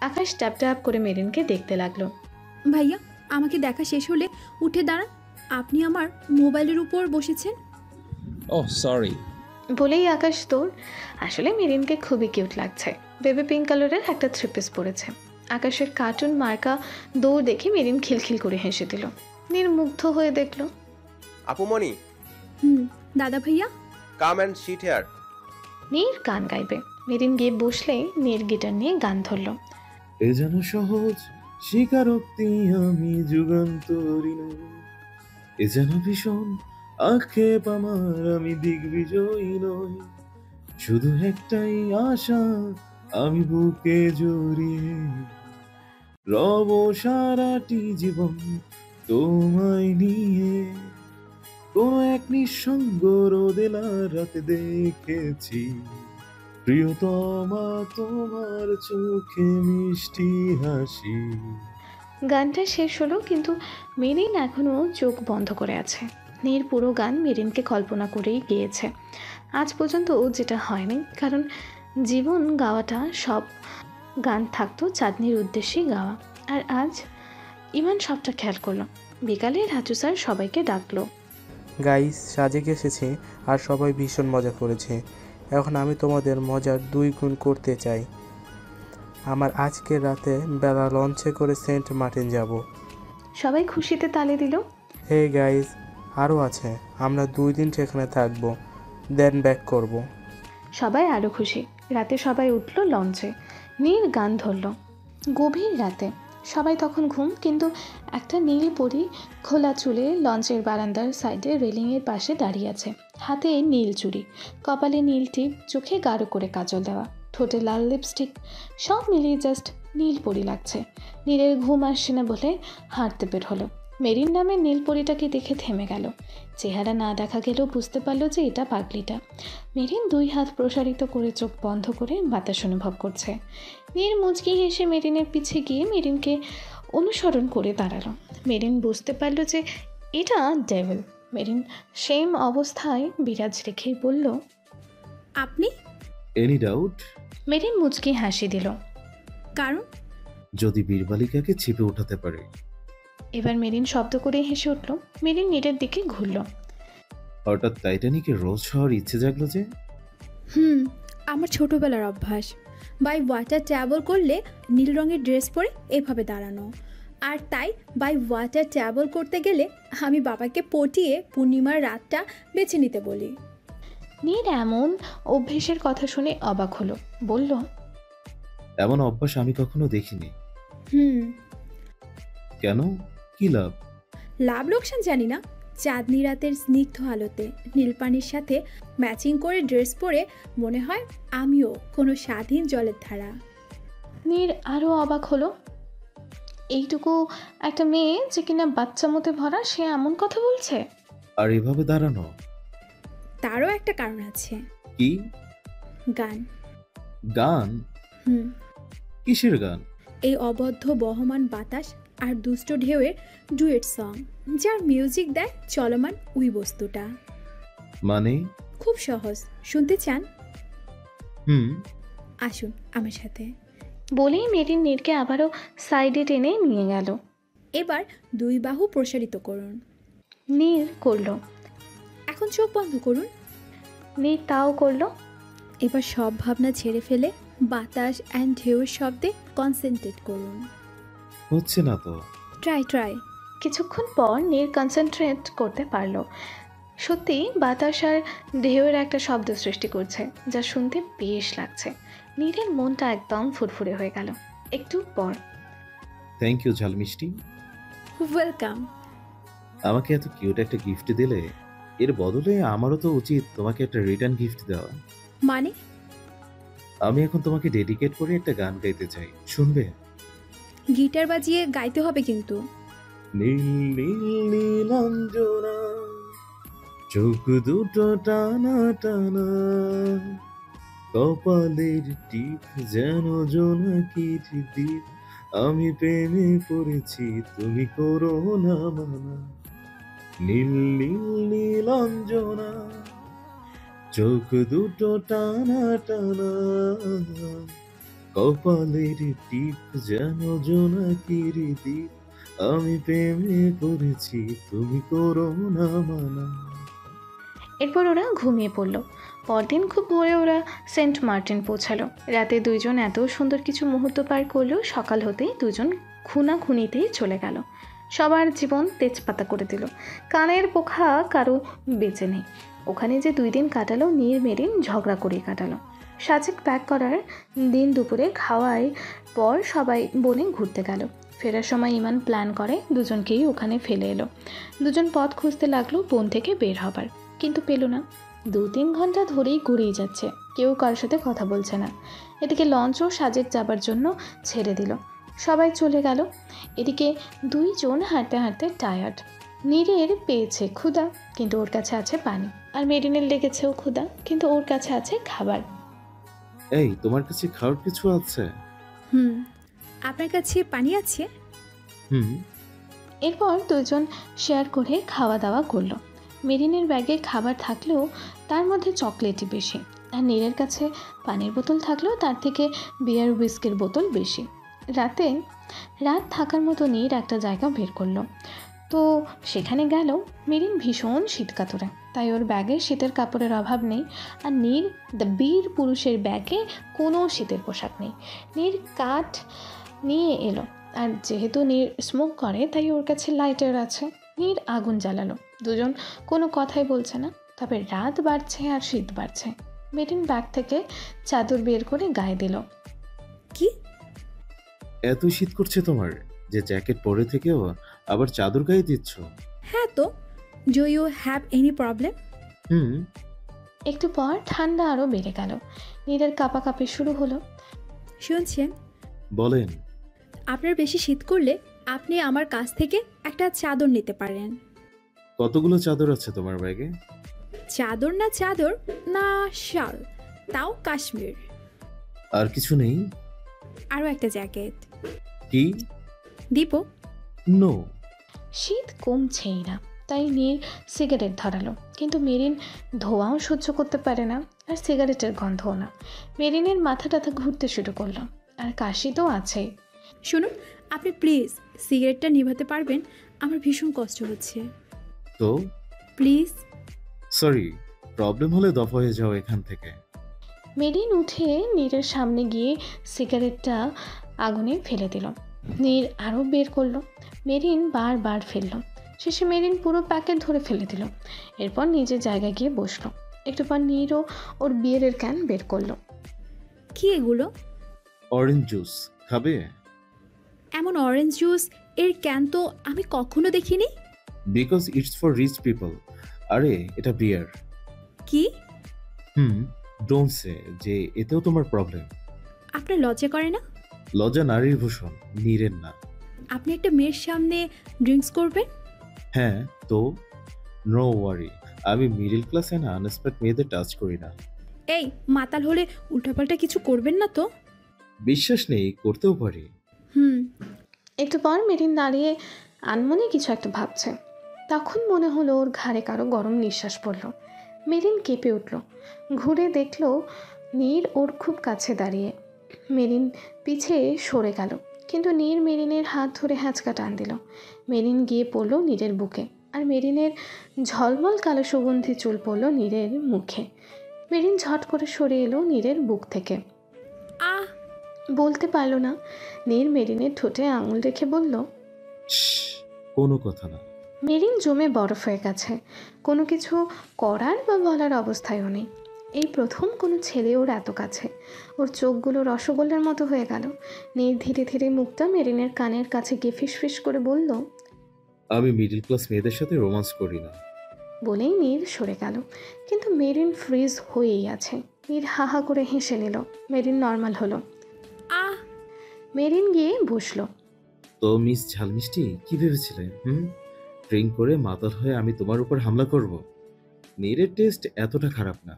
S4: আকাশ ট্যাপ ট্যাপ করে মেরিনকে দেখতে লাগলো।
S1: ভাইয়া, আমাকে দেখা শেষ হলে উঠে দাঁড়ান। আপনি আমার মোবাইলের উপর বসেছেন।
S6: Oh sorry.
S4: বলেই আকাশ দৌড়। আসলে মেরিনকে খুবই কিউট লাগছে। বেবি পিঙ্ক কালারের একটা থ্রি পিস পরেছে। আকাশের কার্টুন মার্কা দৌড় দেখে মেরিন খিলখিল করে হেসে দিল। নীর মুগ্ধ হয়ে দেখলো।
S5: আপুমনি,
S1: দাদা ভাইয়া,
S5: কাম অ্যান্ড সিট হিয়ার।
S4: নীর গান গাইবে। মেরিন গিয়ে বসলেই নীর গিটার নিয়ে গান ধরল।
S3: এ যেন সহজ স্বীকারোক্তি, আমি যুগান্তরী নই। এ যেন ভীষণ আক্ষেপ আমার, আমি দিগ্বিজয়ী নই। শুধু একটাই আশা, আমি বুকে জড়িয়ে রব সারাটি জীবন তোমায় নিয়ে। কোন এক নিঃসঙ্গ রোদেলার রাতে দেখেছি প্রিয়তমা তোমার চোখে মিষ্টি হাসি।
S4: গানটা শেষ হলো, কিন্তু মেরিন এখনও চোখ বন্ধ করে আছে। নীর পুরো গান মেরিনকে কল্পনা করেই গেয়েছে। আজ পর্যন্ত যেটা হয়নি, কারণ জীবন গাওয়াটা সব গান থাকতো চাঁদনির উদ্দেশ্যেই গাওয়া। আর আজ ইমান সবটা খেয়াল করলো। বিকালে রাজু স্যার সবাইকে ডাকলো।
S11: গাইস, সাজেকে এসেছি আর সবাই ভীষণ মজা করেছে। এখন আমি তোমাদের মজার 2 গুণ করতে চাই। আমার আজকের রাতে বেলা লঞ্চে করে সেন্ট মার্টিন যাব।
S4: সবাই খুশিতে তালি দিল।
S11: হে গাইস, আরও আছে, আমরা 2 দিন সেখানে থাকবো, দেন ব্যাক করব।
S4: সবাই আরও খুশি। রাতে সবাই উঠল লঞ্চে। নীল গান ধরল। গভীর রাতে সবাই তখন ঘুম, কিন্তু একটা নীল পরী খোলা চুলে লঞ্চের বারান্দার সাইডে রেলিংয়ের পাশে দাঁড়িয়ে আছে। হাতে নীল চুড়ি, কপালে নীল টিপ, চোখে গাঢ় করে কাজল দেওয়া, ঠোঁটে লাল লিপস্টিক। সব মিলিয়ে জাস্ট নীল পরী লাগছে। নীলের ঘুম আসছে না বলে হাঁটতে বের হলো। মেরিন নামের নীল পরীটাকে দেখে থেমে গেল। চেহারা না দেখা গেলেও বুঝতে পারলো যে এটা পাগলিটা। মেরিন 2 হাত প্রসারিত করে চোখ বন্ধ করে বাতাস অনুভব করছে। নীর মুচকি হেসে মেরিনের পিছে গিয়ে মেরিনকে অনুসরণ করে দাঁড়ালো। মেরিন বুঝতে পারল যে এটা ডেভিল। মেরিন সেম অবস্থায় বিরাজ রেখেই বলল,
S1: আপনি?
S3: Any doubt?
S4: মেরিন মুচকি হাসি দিল।
S1: কারণ?
S3: যদি বীরবালিকাকে চিপে উঠাতে পারে।
S4: এবার মেরিন শব্দ করে হেসে উঠল। মেরিন নীরের দিকে ঘুরল।
S3: হঠাৎ টাইটানিকে রোজ হওয়ার ইচ্ছে জাগলো যে?
S1: আমার ছোটবেলার অভ্যাস। বাই ওয়াটার ট্রাভেল করলে নীল রঙের ড্রেস পরে এভাবে দাঁড়ানো। আর তাই বাই ওয়াটার ট্রাভেল করতে গেলে আমি বাবাকে পটিয়ে পূর্ণিমার রাতটা বেছে নিতে বলি।
S4: নীর এমন অভ্যেসের কথা শুনে অবাক হলো। বলল,
S3: এমন অভ্যাস আমি কখনো দেখিনি। কেন? কি লাভ?
S1: লাভ লোকসান জানি না। চাঁদনি রাতের স্নিগ্ধ আলোতে নীলপানির সাথে ম্যাচিং করে ড্রেস পরে মনে হয় আমিও কোনো স্বাধীন জলের ধারা।
S4: নীর আরও অবাক হলো। এইটুকু একটা মেয়ে যে কিনা বাচ্চা মতে ভরা, সে এমন কথা বলছে।
S3: আর এভাবে দাঁড়ানো?
S1: তারও একটা কারণ আছে।
S3: কি?
S1: গান।
S3: গান? কিসের গান?
S1: এই অবদ্ধ বহমান বাতাস আর দুষ্ট ঢেউয়ের ডুয়েট সং, যার মিউজিক দেয় চলমান ওই বস্তুটা।
S3: মানে?
S1: খুব সহজ, শুনতে চান? আসুন আমার সাথে।
S4: বলেই মেরিন নীরকে আবারও সাইডে টেনে নিয়ে গেল।
S1: এবার 2 বাহু প্রসারিত করুন।
S4: নীর করল।
S1: এখন চোখ বন্ধ করুন।
S4: নীর তাও করলো।
S1: এবার সব ভাবনা ছেড়ে ফেলে বাতাস অ্যান্ড ঢেউয়ের শব্দে কনসেন্ট্রেট করুন।
S3: হচ্ছে না তো।
S1: ট্রাই।
S4: কিছুক্ষণ পর নীর কনসেন্ট্রেট করতে পারলো। সত্যি বাতাস আর ঢেউয়ের একটা শব্দ সৃষ্টি করছে, যা শুনতে বেশ লাগছে। নীরের মনটা একদম ফুরফুরে হয়ে গেল। একটু পর,
S3: থ্যাংক ইউ ঝাল মিষ্টি।
S1: ওয়েলকাম।
S3: আমাকে এত কিউট একটা গিফট দিলে, এর বদলে আমারও তো উচিত তোমাকে একটা রিটার্ন গিফট দেওয়া।
S1: মানে?
S3: আমি এখন তোমাকে ডেডিকেট করে একটা গান গাইতে চাই, শুনবে?
S1: গিটার বাজিয়ে গাইতে হবে কিন্তু।
S3: নীল নীল নীলাঞ্জনা, চোখ দুটো টানা টানা, কপালের টিপ যেন জোনাকির দ্বীপ, আমি প্রেমে পড়েছি তুমি করো না মানা। নীল নীল নীলাঞ্জনা, চোখ দুটো টানা টানা, কপালের টিপ যেন জোনাকির দ্বীপ, আমি প্রেমে পড়েছি তুমি করো না মানা।
S4: এরপর ওরা ঘুমিয়ে পড়ল। পরদিন খুব ভোরে ওরা সেন্ট মার্টিন পৌঁছালো। রাতে দুইজন এত সুন্দর কিছু মুহূর্ত পার করলেও সকাল হতেই দুজন খুনাখুনিতেই চলে গেল। সবার জীবন তেজপাতা করে দিল। কানের পোখা কারো বেঁচে নেই। ওখানে যে 2 দিন কাটালো, নীর মেরিন ঝগড়া করে কাটালো। সাজেক ব্যাক করার দিন দুপুরে খাওয়ার পর সবাই বনে ঘুরতে গেল। ফেরার সময় ইমান প্ল্যান করে দুজনকেই ওখানে ফেলে এলো। দুজন পথ খুঁজতে লাগলো বন থেকে বের হবার, কিন্তু পেল না। 2-3 ঘন্টা ধরেই ঘুরেই যাচ্ছে, কেউ কারোর সাথে কথা বলছে না। এদিকে লঞ্চও সাজেক যাবার জন্য ছেড়ে দিল। সবাই চলে গেল। এদিকে 2 জন হাঁটতে হাঁটতে টায়ার্ড। নীরের পেয়েছে ক্ষুধা, কিন্তু ওর কাছে আছে পানি। আর মেরিনের লেগেছেও ক্ষুধা, কিন্তু ওর কাছে আছে খাবার।
S3: এই, তোমার কাছে খাওয়ার কিছু আছে?
S1: আপনার কাছে পানি আছে?
S4: এরপর 2 জন শেয়ার করে খাওয়া দাওয়া করলো। মেরিনের ব্যাগে খাবার থাকলেও তার মধ্যে চকলেটই বেশি, আর নীরের কাছে পানির বোতল থাকলেও তার থেকে বিয়ার হুইস্কির বোতল বেশি। রাত থাকার মতো নীর একটা জায়গা বের করলো। তো সেখানে গেল। মেরিন ভীষণ শীতকাতরে, তাই ওর ব্যাগে শীতের কাপড়ের অভাব নেই। আর নীর দ্য বীর পুরুষের ব্যাগে কোনো শীতের পোশাক নেই। নীর কাঠ নিয়ে এলো, আর যেহেতু নীর স্মোক করে তাই ওর কাছে লাইটার আছে। নীর আগুন জ্বালালো। দুজন কোনো কথাই বলছে না। তবে রাত বাড়ছে আর শীত বাড়ছে। মেরিন ব্যাগ থেকে চাদর বের করে গায়ে দিল।
S1: কি
S3: এত শীত করছে তোমার যে জ্যাকেট পরে থেকেও আবার চাদর গায়ে দিচ্ছ?
S1: হ্যাঁ তো, do you have any problem?
S4: একটু পর ঠান্ডা আরও বেড়ে গেল। নীরের কাঁপাকাঁপি শুরু হলো।
S1: শুনছেন?
S3: বলেন।
S1: আপনার বেশি শীত করলে আপনি আমার কাছ থেকে একটা চাদর নিতে পারেন।
S3: কতগুলো চাদর আছে তোমার ব্যাগে?
S1: চাদর না শাল, তাও কাশ্মীর।
S3: আর কিছু নেই?
S1: আরও একটা জ্যাকেট।
S3: কি?
S1: দীপু?
S3: নো।
S4: শীত কমছেই না, তাই নীর সিগারেট ধরালো। কিন্তু মেরিন ধোঁয়াও সহ্য করতে পারে না, আর সিগারেটের গন্ধও না। মেরিনের মাথা টাথা ঘুরতে শুরু করলো, আর কাশি তো আছেই।
S1: শুনুন, আপনি প্লিজ সিগারেটটা নিভাতে পারবেন? আমার ভীষণ কষ্ট হচ্ছে।
S3: তো
S1: প্লিজ।
S3: সরি, প্রবলেম হলে দফা হয়ে যাও এখান থেকে।
S4: মেরিন উঠে নীরের সামনে গিয়ে সিগারেটটা আগুনে ফেলে দিল। নীর আরও বের করলো। মেরিন বারবার ফেললো। শেষে মেরিন পুরো প্যাকেট ধরে ফেলে দিল। এরপর নিজের জায়গায় গিয়ে বসলো। একটু পর নীরও ওর বিয়ারের ক্যান বের করলো।
S1: কি এগুলো?
S3: অরেঞ্জ জুস খাবে?
S1: এমন অরেঞ্জ জুস এর ক্যান তো আমি কখনো দেখিনি।
S3: Because it's for rich people. আরে এটা বিয়ার।
S1: কি?
S3: ডোন্ট সে যে এতেও তোমার প্রবলেম।
S1: আপনার লজ্জা করে না?
S3: লজ্জা নারীর ভূষণ, নীরের না।
S1: আপনি একটা মেয়ের সামনে ড্রিঙ্কস করবেন?
S3: হ্যাঁ তো, নো ওয়ারি, আমি মিডল ক্লাস এন্ড আনএক্সপেক্ট মেয়েদের টাচ করি না।
S1: এই মাতাল হলে উল্টাপাল্টা কিছু করবেন না তো?
S3: বিশ্বাস নেই, করতেও পারি।
S4: একটু পর মেরিন দাঁড়িয়ে আনমনে কিছু একটা ভাবছে। তখন মনে হলো ওর ঘাড়ে কারো গরম নিঃশ্বাস পড়ল। মেরিন কেঁপে উঠল। ঘুরে দেখলো নীর ওর খুব কাছে দাঁড়িয়ে। মেরিন পিছে সরে গেল, কিন্তু নীর মেরিনের হাত ধরে হ্যাঁচকা টান দিল। মেরিন গিয়ে পড়ল নীরের বুকে, আর মেরিনের ঝলমল কালো সুগন্ধি চুল পড়ল নীরের মুখে। মেরিন ঝট করে সরে এলো নীরের বুক থেকে।
S1: আহ!
S4: বলতে পারল না। নীর মেরিনের ঠোঁটে আঙুল রেখে বলল,
S3: শ্শ্, কোনো কথা না।
S4: মেরিন জমে বরফ হয়ে গেছে। কোনো কিছু করার বা বলার অবস্থায়ও নেই। এই প্রথম কোনো ছেলে ওর এত কাছে। ওর চোখগুলো রসগোল্লার মতো হয়ে গেল। নীর ধীরে ধীরে মুখটা মেরিনের কানের কাছে গিয়ে ফিসফিস করে বলল,
S3: আমি মিডল ক্লাস মেয়েদের সাথে রোমান্স করি না।
S4: বলেই নীর সরে গেল। কিন্তু মেরিন ফ্রিজ হয়েই আছে। নীর হাহা করে হেসে নিল। মেরিন নর্মাল হলো।
S1: আহ!
S4: মেরিন গিয়ে বসলো।
S3: তো মিস ঝালমিষ্টি, কি ভেবেছিলে? ড্রিঙ্ক করে মাতাল হয়ে আমি তোমার উপর হামলা করব? নীরের টেস্ট এতটা খারাপ না।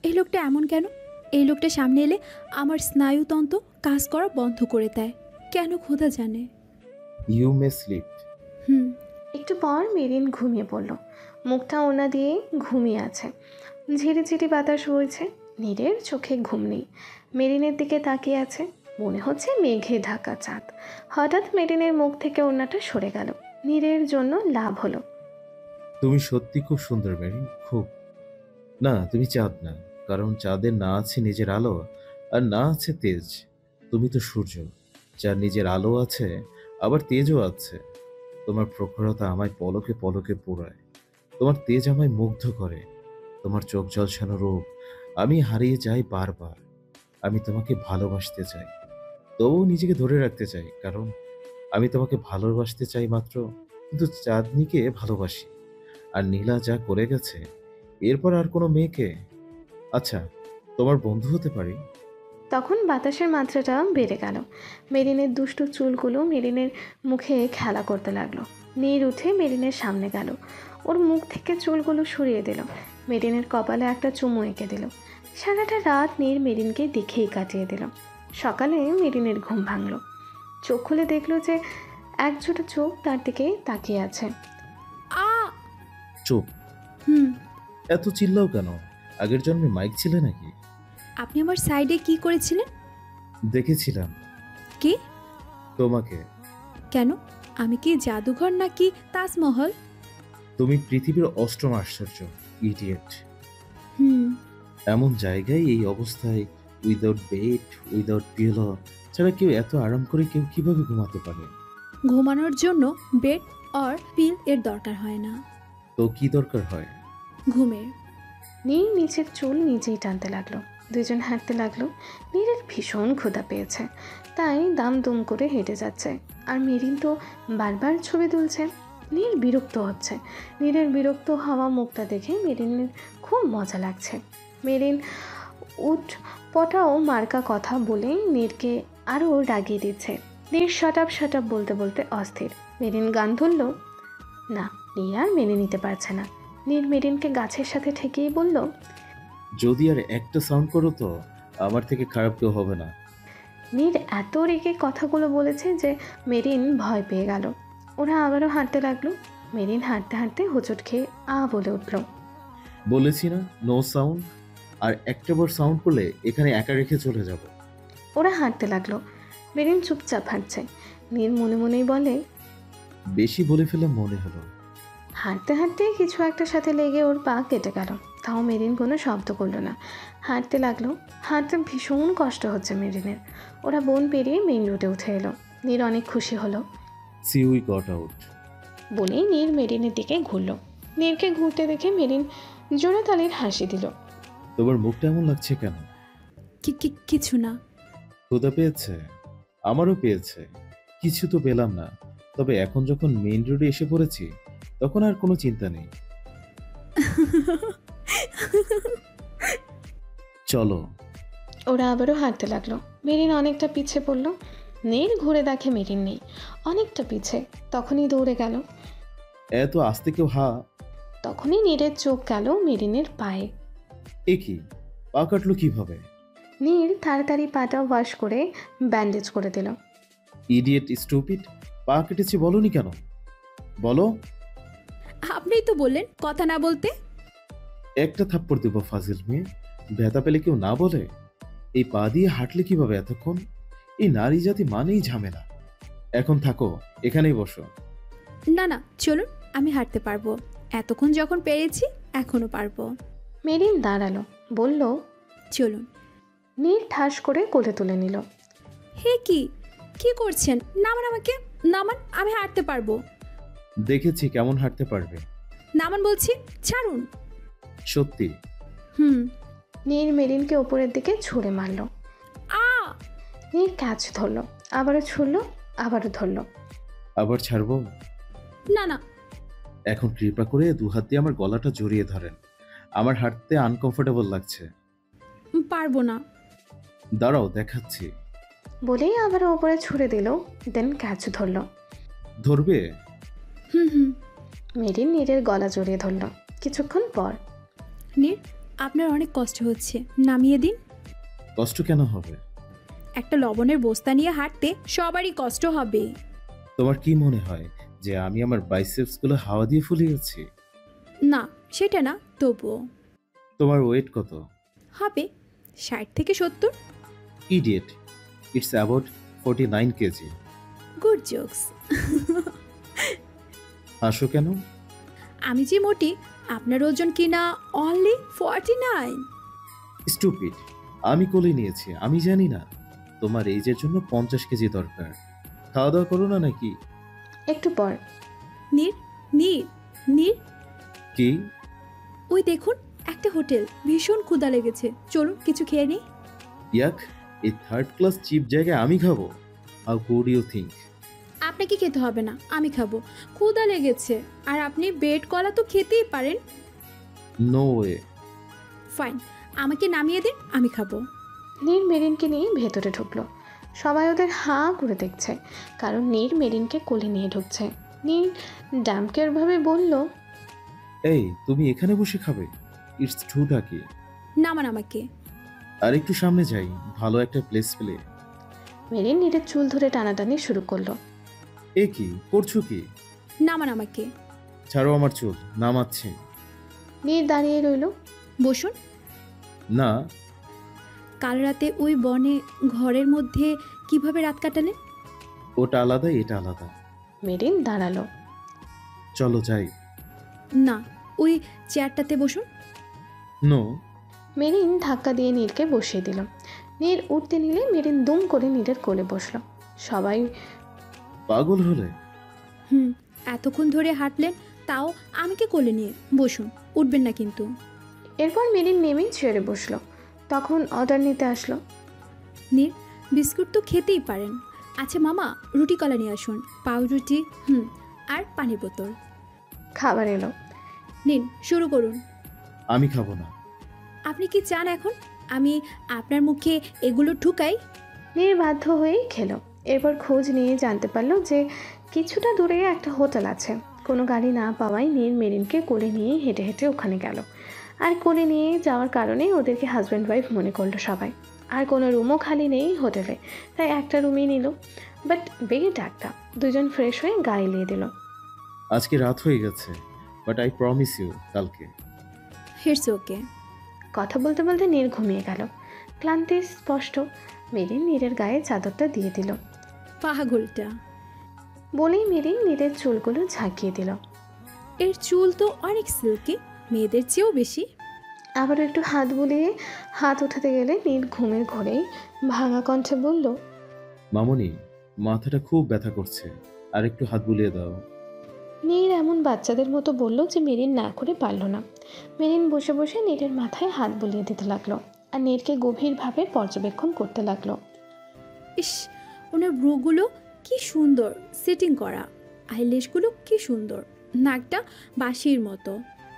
S1: এই লোকটা এমন কেন? এই লোকটা সামনে এলে আমার স্নায়ুতন্ত্র কাজ করা বন্ধ করে দেয়। কেন খোদা জানে।
S3: You may sleep.
S4: একটু পর মেরিন ঘুমিয়ে পড়ল। মুখটা ওনা দিয়ে ঘুমিয়ে আছে। ঝিরিঝিরি বাতাস বইছে। নীরের চোখে ঘুম নেই। মেরিনের দিকে তাকিয়ে আছে। মনে হচ্ছে মেঘে ঢাকা চাঁদ। হঠাৎ মেরিনের মুখ থেকে ওনাটা সরে গেল। নীরের জন্য লাভ হলো।
S3: তুমি সত্যি খুব সুন্দর মেরিন, খুব। না, তুমি চাঁদ না, কারণ চাঁদের না আছে নিজের আলো আর না আছে তেজ। তুমি তো সূর্য, যার নিজের আলো আছে আবার তেজও আছে। তোমার প্রখরতা আমায় পলকে পলকে পোড়ায়। তোমার তেজ আমায় মুগ্ধ করে। তোমার চোখ ঝলসানো রূপ আমি হারিয়ে যাই বারবার। আমি তোমাকে ভালোবাসতে চাই, তবুও নিজেকে ধরে রাখতে চাই, কারণ আমি তোমাকে ভালোবাসতে চাই মাত্র, কিন্তু চাঁদনিকে ভালোবাসি। আর নীলা যা করে গেছে, এরপর আর কোনো মেয়েকে। আচ্ছা, তোমার বন্ধু হতে পারি?
S4: তখন বাতাসের মাত্রাটা বেড়ে গেল। মেরিনের দুষ্টু চুলগুলো মেরিনের মুখে খেলা করতে লাগলো। নীর উঠে মেরিনের সামনে গেল। ওর মুখ থেকে চুলগুলো সরিয়ে দিল। মেরিনের কপালে একটা চুমু এঁকে দিল। সারাটা রাত নীর মেরিনকে দেখেই কাটিয়ে দিল। সকালে মেরিনের ঘুম ভাঙল। চোখ খুলে দেখলো যে একজোটা চোখ তার দিকে তাকিয়ে আছে।
S3: চুপ। এত চিল্লাও কেন? আগের জন্মে মাইক ছিলে নাকি?
S1: আপনি আমার সাইডে কি করেছিলেন?
S3: দেখেছিলাম।
S1: কি?
S3: তোমাকে।
S1: কেন? আমি কি জাদুঘর নাকি তাজমহল?
S3: তুমি পৃথিবীর অষ্টম আশ্চর্য, ইডিয়েট। এমন জায়গায় এই অবস্থায়, উইদাউট বেড, উইদাউট পিলো ছাড়া কেউ এত আরাম করে কেউ কিভাবে ঘুমাতে পারে?
S1: ঘুমানোর জন্য বেড আর পিল এর দরকার হয় না।
S3: তো কি দরকার হয়?
S1: ঘুমের।
S4: নীর নিচের চুল নিজেই টানতে লাগলো। দুজন হাঁটতে লাগলো। নীরের ভীষণ ক্ষুধা পেয়েছে, তাই দাম দুম করে হেঁটে যাচ্ছে। আর মেরিন তো বারবার ছবি তুলছে। নীর বিরক্ত হচ্ছে। নীরের বিরক্ত হওয়া মুখটা দেখে মেরিনের খুব মজা লাগছে। মেরিন উঠ পটাও মার্কা কথা বলে নীরকে আরও রাগিয়ে দিচ্ছে। নীর শট আপ বলতে বলতে অস্থির। মেরিন গান ধরল না, নীর আর মেনে নিতে পারছে না। নীর মেরিনকে গাছের সাথে ঠেকিয়ে বলল,
S3: যদি আর একটা সাউন্ড করো তো আমার থেকে খারাপ কেউ হবে না।
S4: নীর এত রেগে কথাগুলো বলেছে যে মেরিন ভয় পেয়ে গেল। ওরা আবারও হাঁটতে লাগলো। মেরিন হাঁটতে হাঁটতে হোঁচট খেয়ে বলে উঠল,
S3: বলেছি না নো সাউন্ড, আর একটা বার সাউন্ড করলে এখানে একা রেখে চলে যাব।
S4: ওরা হাঁটতে লাগলো। মেরিন চুপচাপ হাঁটছে। নীর মনে মনেই বলে,
S3: বেশি বলে ফেলে মনে হলো।
S4: হাঁটতে হাঁটতে কিছু একটা সাথে লেগে ওর পা কেটে গেল। তাও মেরিন কোনো শব্দ করলো না, হাঁটতে লাগলো। হাঁটতে ভীষণ কষ্ট হচ্ছে মেরিনের। ওরা বন পেরিয়ে মেইন রোডে উঠে এলো। নীর অনেক খুশি হলো।
S3: সি উই গট আউট
S4: বলেই নীর মেরিনের দিকে ঘুরল। নীরকে ঘুরতে দেখে মেরিন জোরে তালির হাসি দিল।
S3: তোমার মুখটা এমন লাগছে কেন?
S1: কিছু না।
S3: ক্ষুধা পেয়েছে? আমারও পেয়েছে। কিছু তো পেলাম না, তবে এখন যখন মেইন রোডে এসে পড়েছি তখন আর কোনো চিন্তা নেই। চলো।
S4: ওরা আবারও হাঁটতে লাগলো। মেরিন অনেকটা পিছে পড়লো। নীর ঘুরে দেখে মেরিন নেই, অনেকটা পিছে। তখনই দৌড়ে গেল।
S3: এত আস্তে কেউ
S4: তখনই নীরের চোখ গেল মেরিনের পায়ে।
S3: এ কি? পা কাটলো কিভাবে?
S4: নীর তাড়াতাড়ি পাটা ওয়াশ করে ব্যান্ডেজ করে দিল।
S3: ইডিয়েট, স্টুপিড, পা কেটেছি বলনি কেন? বলো।
S1: আপনিই তো বললেন কথা না বলতে।
S3: একটা থাপ্পড় দেবো ফাজিল মেয়ে। ব্যথা পেলে কেউ না বলে? এই পা দিয়ে হাঁটলে কিভাবে এতক্ষণ? এই নারী জাতি মানেই ঝামেলা। এখন থাকো, এখানেই বসো।
S1: না না, চলুন, আমি হাঁটতে পারবো। এতক্ষণ যখন পেরেছি এখনো পারবো।
S4: মেরিন দাঁড়ালো। বলল,
S1: চলুন।
S4: নীর ঠাস করে কোলে তুলে নিল।
S1: হে কি কি করছেন? নামান আমাকে, নামান, আমি হাঁটতে পারবো।
S3: দেখেছি কেমন হাঁটতে পারবে।
S1: নামান বলছি, ছাড়ুন।
S3: সত্যি?
S1: হুম।
S4: নীর মেরিনকে ওপরের দিকে ছুঁড়ে মারল।
S1: আ
S4: নীর ক্যাচ ধরল, আবারও ছুড়ল, আবারও ধরল।
S3: আবার ছাড়বো?
S1: না না।
S3: এখন কৃপা করে দুহাত দিয়ে আমার গলাটা জড়িয়ে ধরেন। আমার হাঁটতে আনকমফোর্টেবল লাগছে।
S1: পারবো না।
S3: দাঁড়াও, দেখাচ্ছি।
S4: বলেই আবারও ওপরে ছুঁড়ে দিল, দেন ক্যাচ ধরল।
S3: ধরবে?
S1: হুম হুম।
S4: মেরিন নীরের গলা জড়িয়ে ধরল। কিছুক্ষণ পর,
S1: নীর, আপনার অনেক কষ্ট হচ্ছে, নামিয়ে দিন।
S3: কষ্ট কেন হবে?
S1: একটা লবণের বস্তা নিয়ে হাঁটতে সবারই কষ্ট হবে।
S3: তোমার কি মনে হয় যে আমি আমার বাইসেপস গুলো হাওয়া দিয়ে ফুলিয়েছি?
S1: না, সেটা না, তবুও।
S3: তোমার ওয়েট কত?
S1: হবে 60 থেকে 70।
S3: Idiot, it's about 49 KG.
S1: Good jokes.
S3: হাসো কেন?
S1: আমি যে মোটি, আপনার ওজন কিনা অনলি 49।
S3: স্টুপিড, আমি কোলে নিয়েছি, আমি জানি না তোমার এইজের জন্য 50 কেজি দরকার। খাওয়া দাওয়া করো না নাকি?
S4: একটু পর,
S1: নীর, নীর, নীর,
S3: কি?
S1: ওই দেখুন একটা হোটেল, ভীষণ ক্ষুধা লেগেছে, চলুন কিছু খেয়ে নিই।
S3: ইয়াক, এই থার্ড ক্লাস চিপ জায়গায় আমি খাবো? How could you think?
S1: আপনাকে খেতে হবে না, আমি খাবো, ক্ষুধা লেগেছে। আর আপনি বেড কলা তো খেতেই পারেন।
S3: No way.
S1: ফাইন, আমাকে নামিয়ে দিন, আমি খাবো।
S4: নীর মেরিনকে নিয়ে ভেতরে ঢুকলো। সবাই ওদের হাঁ করে দেখছে, কারণ নীর মেরিনকে কোলে নিয়ে ঢুকছে। নীর ডামকেয়ারভাবে বলল,
S3: এই তুমি এখানে বসে খাবে? ইটস টু ডাকি।
S1: নামান আমাকে।
S3: আর একটু সামনে যাই, ভালো একটা প্লেস পেলে।
S4: মেরিন নীরের চুল ধরে টানাটানি শুরু করলো।
S3: এ কি করছো কি?
S1: নামান আমাকে।
S3: ছাড়ো আমার চুল, নামাচ্ছে।
S4: নীর দাঁড়িয়ে রইল।
S1: বসুন।
S3: না।
S1: কাল রাতে ওই বনে ঘরের মধ্যে কিভাবে রাত কাটালেন?
S3: ওটা আলাদা, এটা আলাদা।
S4: মেরিন দাঁড়ালো।
S3: চলো যাই।
S1: না, ওই চেয়ারটাতে বসুন।
S3: নো।
S4: মেরিন ধাক্কা দিয়ে নীরকে বসিয়ে দিল। নীর উঠতে নিলে মেরিন দুম করে নীরের কোলে বসলো। সবাই
S3: পাগল হলে?
S1: হুম, এতক্ষণ ধরে হাঁটলেন, তাও আমাকে কোলে নিয়ে। বসুন, উঠবেন না কিন্তু।
S4: এরপর মেরিন নেমেই চেয়ারে বসলো। তখন অর্ডার নিতে আসলো।
S1: নীর, বিস্কুট তো খেতেই পারেন। আচ্ছা মামা, রুটি কলা নিয়ে আসুন, পাউরুটি, আর পানির বোতল।
S4: খাবার এলো।
S1: নিন, শুরু করুন।
S3: আমি খাবো না।
S1: আপনি কি চান এখন আমি আপনার মুখে এগুলো ঢুকাই?
S4: নীর বাধ্য হয়েই খেলো। এরপর খোঁজ নিয়ে জানতে পারলো যে কিছুটা দূরে একটা হোটেল আছে। কোনো গাড়ি না পাওয়ায় নীর মেরিনকে কোলে নিয়ে হেঁটে হেঁটে ওখানে গেল। আর কোলে নিয়ে যাওয়ার কারণে ওদেরকে হাজব্যান্ড ওয়াইফ মনে করলো সবাই। আর কোনো রুমও খালি নেই হোটেলে, তাই একটা রুমই নিল। বাট বেড একটা। দুজন ফ্রেশ হয়ে গায়ে লিয়ে দিল।
S3: আজকে রাত হয়ে গেছে, বাট আই প্রমিস ইউ কালকে।
S1: It's okay.
S4: কথা বলতে বলতে নীর ঘুমিয়ে গেল। ক্লান্তি স্পষ্ট। মেরিন নীরের গায়ে চাদরটা দিয়ে দিল।
S1: পাগলটা।
S4: বলেই মেরিন নীরের চুলগুলো ঝাঁকিয়ে দিল।
S1: এর চুল তো অনেক সিল্কি, মেয়েদের চেয়েও বেশি।
S4: আবার একটু হাত বুলিয়ে হাত উঠাতে গেলে নীর ঘুমের ঘোরেই ভাঙা কণ্ঠে বলল,
S3: মামনি, মাথাটা খুব ব্যথা করছে, আর একটু হাত বুলিয়ে দাও।
S4: নীর এমন বাচ্চাদের মতো বলল যে মেরিন না করে পারল না। মেরিন বসে বসে নীরের মাথায় হাত বুলিয়ে দিতে লাগলো আর নীরকে গভীরভাবে পর্যবেক্ষণ করতে লাগলো।
S1: ইস, ওনার ভ্রুগুলো কি সুন্দর সেটিং করা, আইলেশগুলো কি সুন্দর, নাকটা বাঁশির মতো,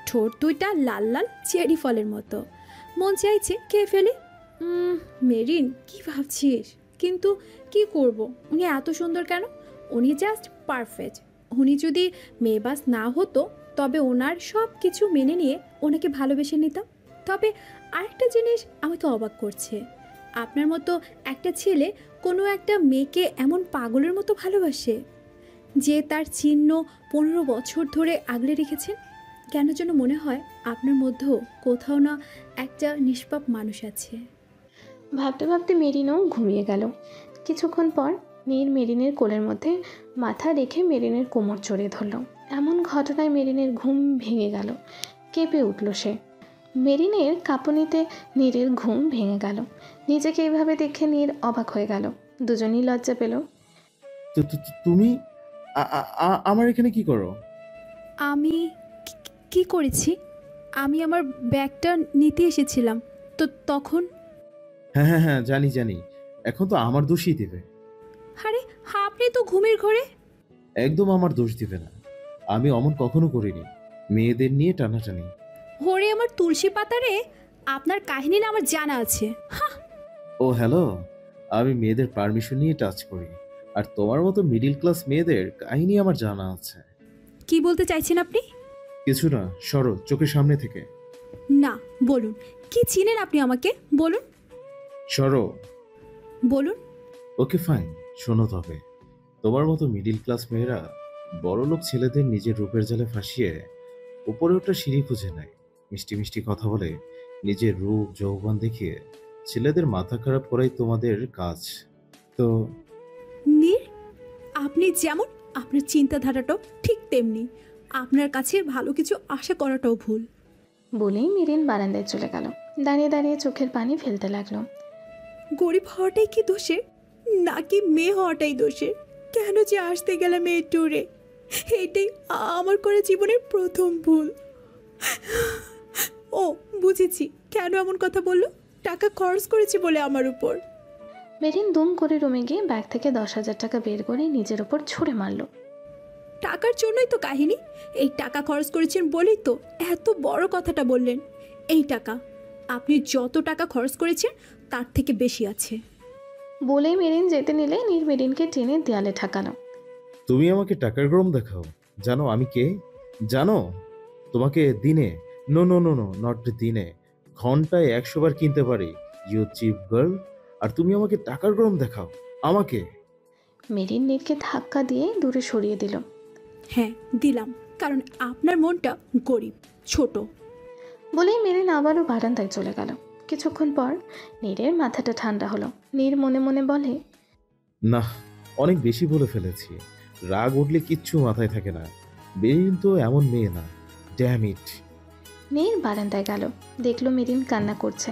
S1: ঠোঁট দুইটা লাল লাল চেরি ফলের মতো। মন চাইছে খেয়ে ফেলে। মেরিন, কি ভাবছিস? কিন্তু কি করব, উনি এত সুন্দর কেন? উনি জাস্ট পারফেক্ট। উনি যদি মেয়েবাস না হতো তবে ওনার সব কিছু মেনে নিয়ে ওনাকে ভালোবেসে নিতাম। তবে আরেকটা জিনিস আমাকে অবাক করছে, আপনার মতো একটা ছেলে কোনো একটা মেয়েকে এমন পাগলের মতো ভালোবাসে, যে তার চিহ্ন 15 বছর ধরে আগলে রেখেছেন। কেন যেন মনে হয় আপনার মধ্যেও কোথাও না একটা নিষ্পাপ মানুষ আছে।
S4: ভাবতে ভাবতে মেরিনও ঘুমিয়ে গেল। কিছুক্ষণ পর নীর মেরিনের কোলের মধ্যে মাথা রেখে মেরিনের কোমর জড়িয়ে ধরল। এমন ঘটনায় মেরিনের ঘুম ভেঙে গেল। কেঁপে উঠল সে। মেরিনের কাঁপুনিতে নীরের ঘুম ভেঙে গেল। নিজেকে এইভাবে দেখে নীর অবাক হয়ে গেল। দুজনেই লজ্জা পেল।
S3: তুমি আমার এখানে কি করো?
S1: আমি কি করেছি? আমি আমার ব্যাগটা নিতে এসেছিলাম, তো তখন।
S3: হ্যাঁ হ্যাঁ হ্যাঁ, জানি জানি, এখন তো আমার দোষই দিবে।
S1: আরে আপনি তো ঘুমের ঘরে।
S3: একদম আমার দোষ দিবে না, আমি অমন কখনো করিনি। মেয়েদের নিয়ে টানাটানি।
S1: হরে আমার তুলসী পাতারে, আপনার কাহিনী না আমার জানা আছে।
S3: ও হ্যালো, আমি মেয়েদের পারমিশন নিয়ে টাচ করি, আর তোমার মতো মিডিল ক্লাস মেয়েদের কাহিনী আমার জানা আছে।
S1: কি বলতে চাইছেন আপনি?
S3: কিছু না, সরো চোখের সামনে থেকে।
S1: না, বলুন, কি চিনেন আপনি আমাকে? বলুন
S3: সরো।
S1: বলুন।
S3: ওকে ফাইন, শোনো তবে। তোমার মতো মিডিল ক্লাস মেয়েরা বড়লোক ছেলেদের নিজের রূপের জালে ফাঁসিয়ে উপরে ওটা সিঁড়ি খুঁজে নেয়। মিষ্টি মিষ্টি কথা বলে নিজের রূপ যৌবন দেখিয়ে ছেলেদের মাথা খারাপ করাই তোমাদের কাজ। তো
S1: নীর, আপনি যেমন আপনার চিন্তাধারাটাও ঠিক তেমনি। আপনার কাছে ভালো কিছু আশা করাটাও ভুল।
S4: বলেই মেরিন বারান্দায় চলে গেল। দাঁড়িয়ে দাঁড়িয়ে চোখের পানি ফেলতে লাগলো।
S1: গরিব হওয়াটাই কি দোষের, নাকি মেয়ে হওয়াটাই দোষের? কেন যে আসতে গেলাম এই ট্যুরে? এটাই আমার করা জীবনের প্রথম ভুল। ও বুঝেছি, কেন এমন কথা বললো। টাকা খরচ করেছি বলে আমার উপর।
S4: মেরিন দুম করে রুমে গিয়ে ব্যাগ থেকে 10,000 টাকা বের করে নিজের ওপর ছুঁড়ে মারল।
S1: টাকার জন্যই তো কাহিনী। এই টাকা খরচ করেছেন বলেই তো এত বড় কথাটা বললেন। এই টাকা, আপনি যত টাকা খরচ করেছেন তার থেকে বেশি আছে।
S4: বলেই মেরিন যেতে নিলে নীর মেরিনকে টেনে দেয়ালে ঠাকালো।
S3: তুমি আমাকে টাকার গরম দেখাও? জানো আমি কে? জানো তোমাকে দিনে, no no no no not দিনে, ঘন্টায় 100 বার কিনতে পারি, ইউ চিপ গার্ল। আর তুমি আমাকে টাকার গরম দেখাও? আমাকে?
S4: মেরিন নীরকে ধাক্কা দিয়ে দূরে সরিয়ে দিল।
S1: হ্যাঁ দিলাম, কারণ আপনার মনটা গরিব, ছোট।
S4: বলেই মেরিন আবারও বারান্দায় চলে গেল। কিছুক্ষণ পর নীরের মাথাটা ঠান্ডা হলো। নীর মনে মনে বলে,
S3: না, অনেক বেশি বলে ফেলেছি। রাগ উঠলে কিচ্ছু মাথায় থাকে না। মেরিন তো এমন মেয়ে না। Damn it.
S4: নীর বারান্দায় গেল, দেখলো মেরিন কান্না করছে।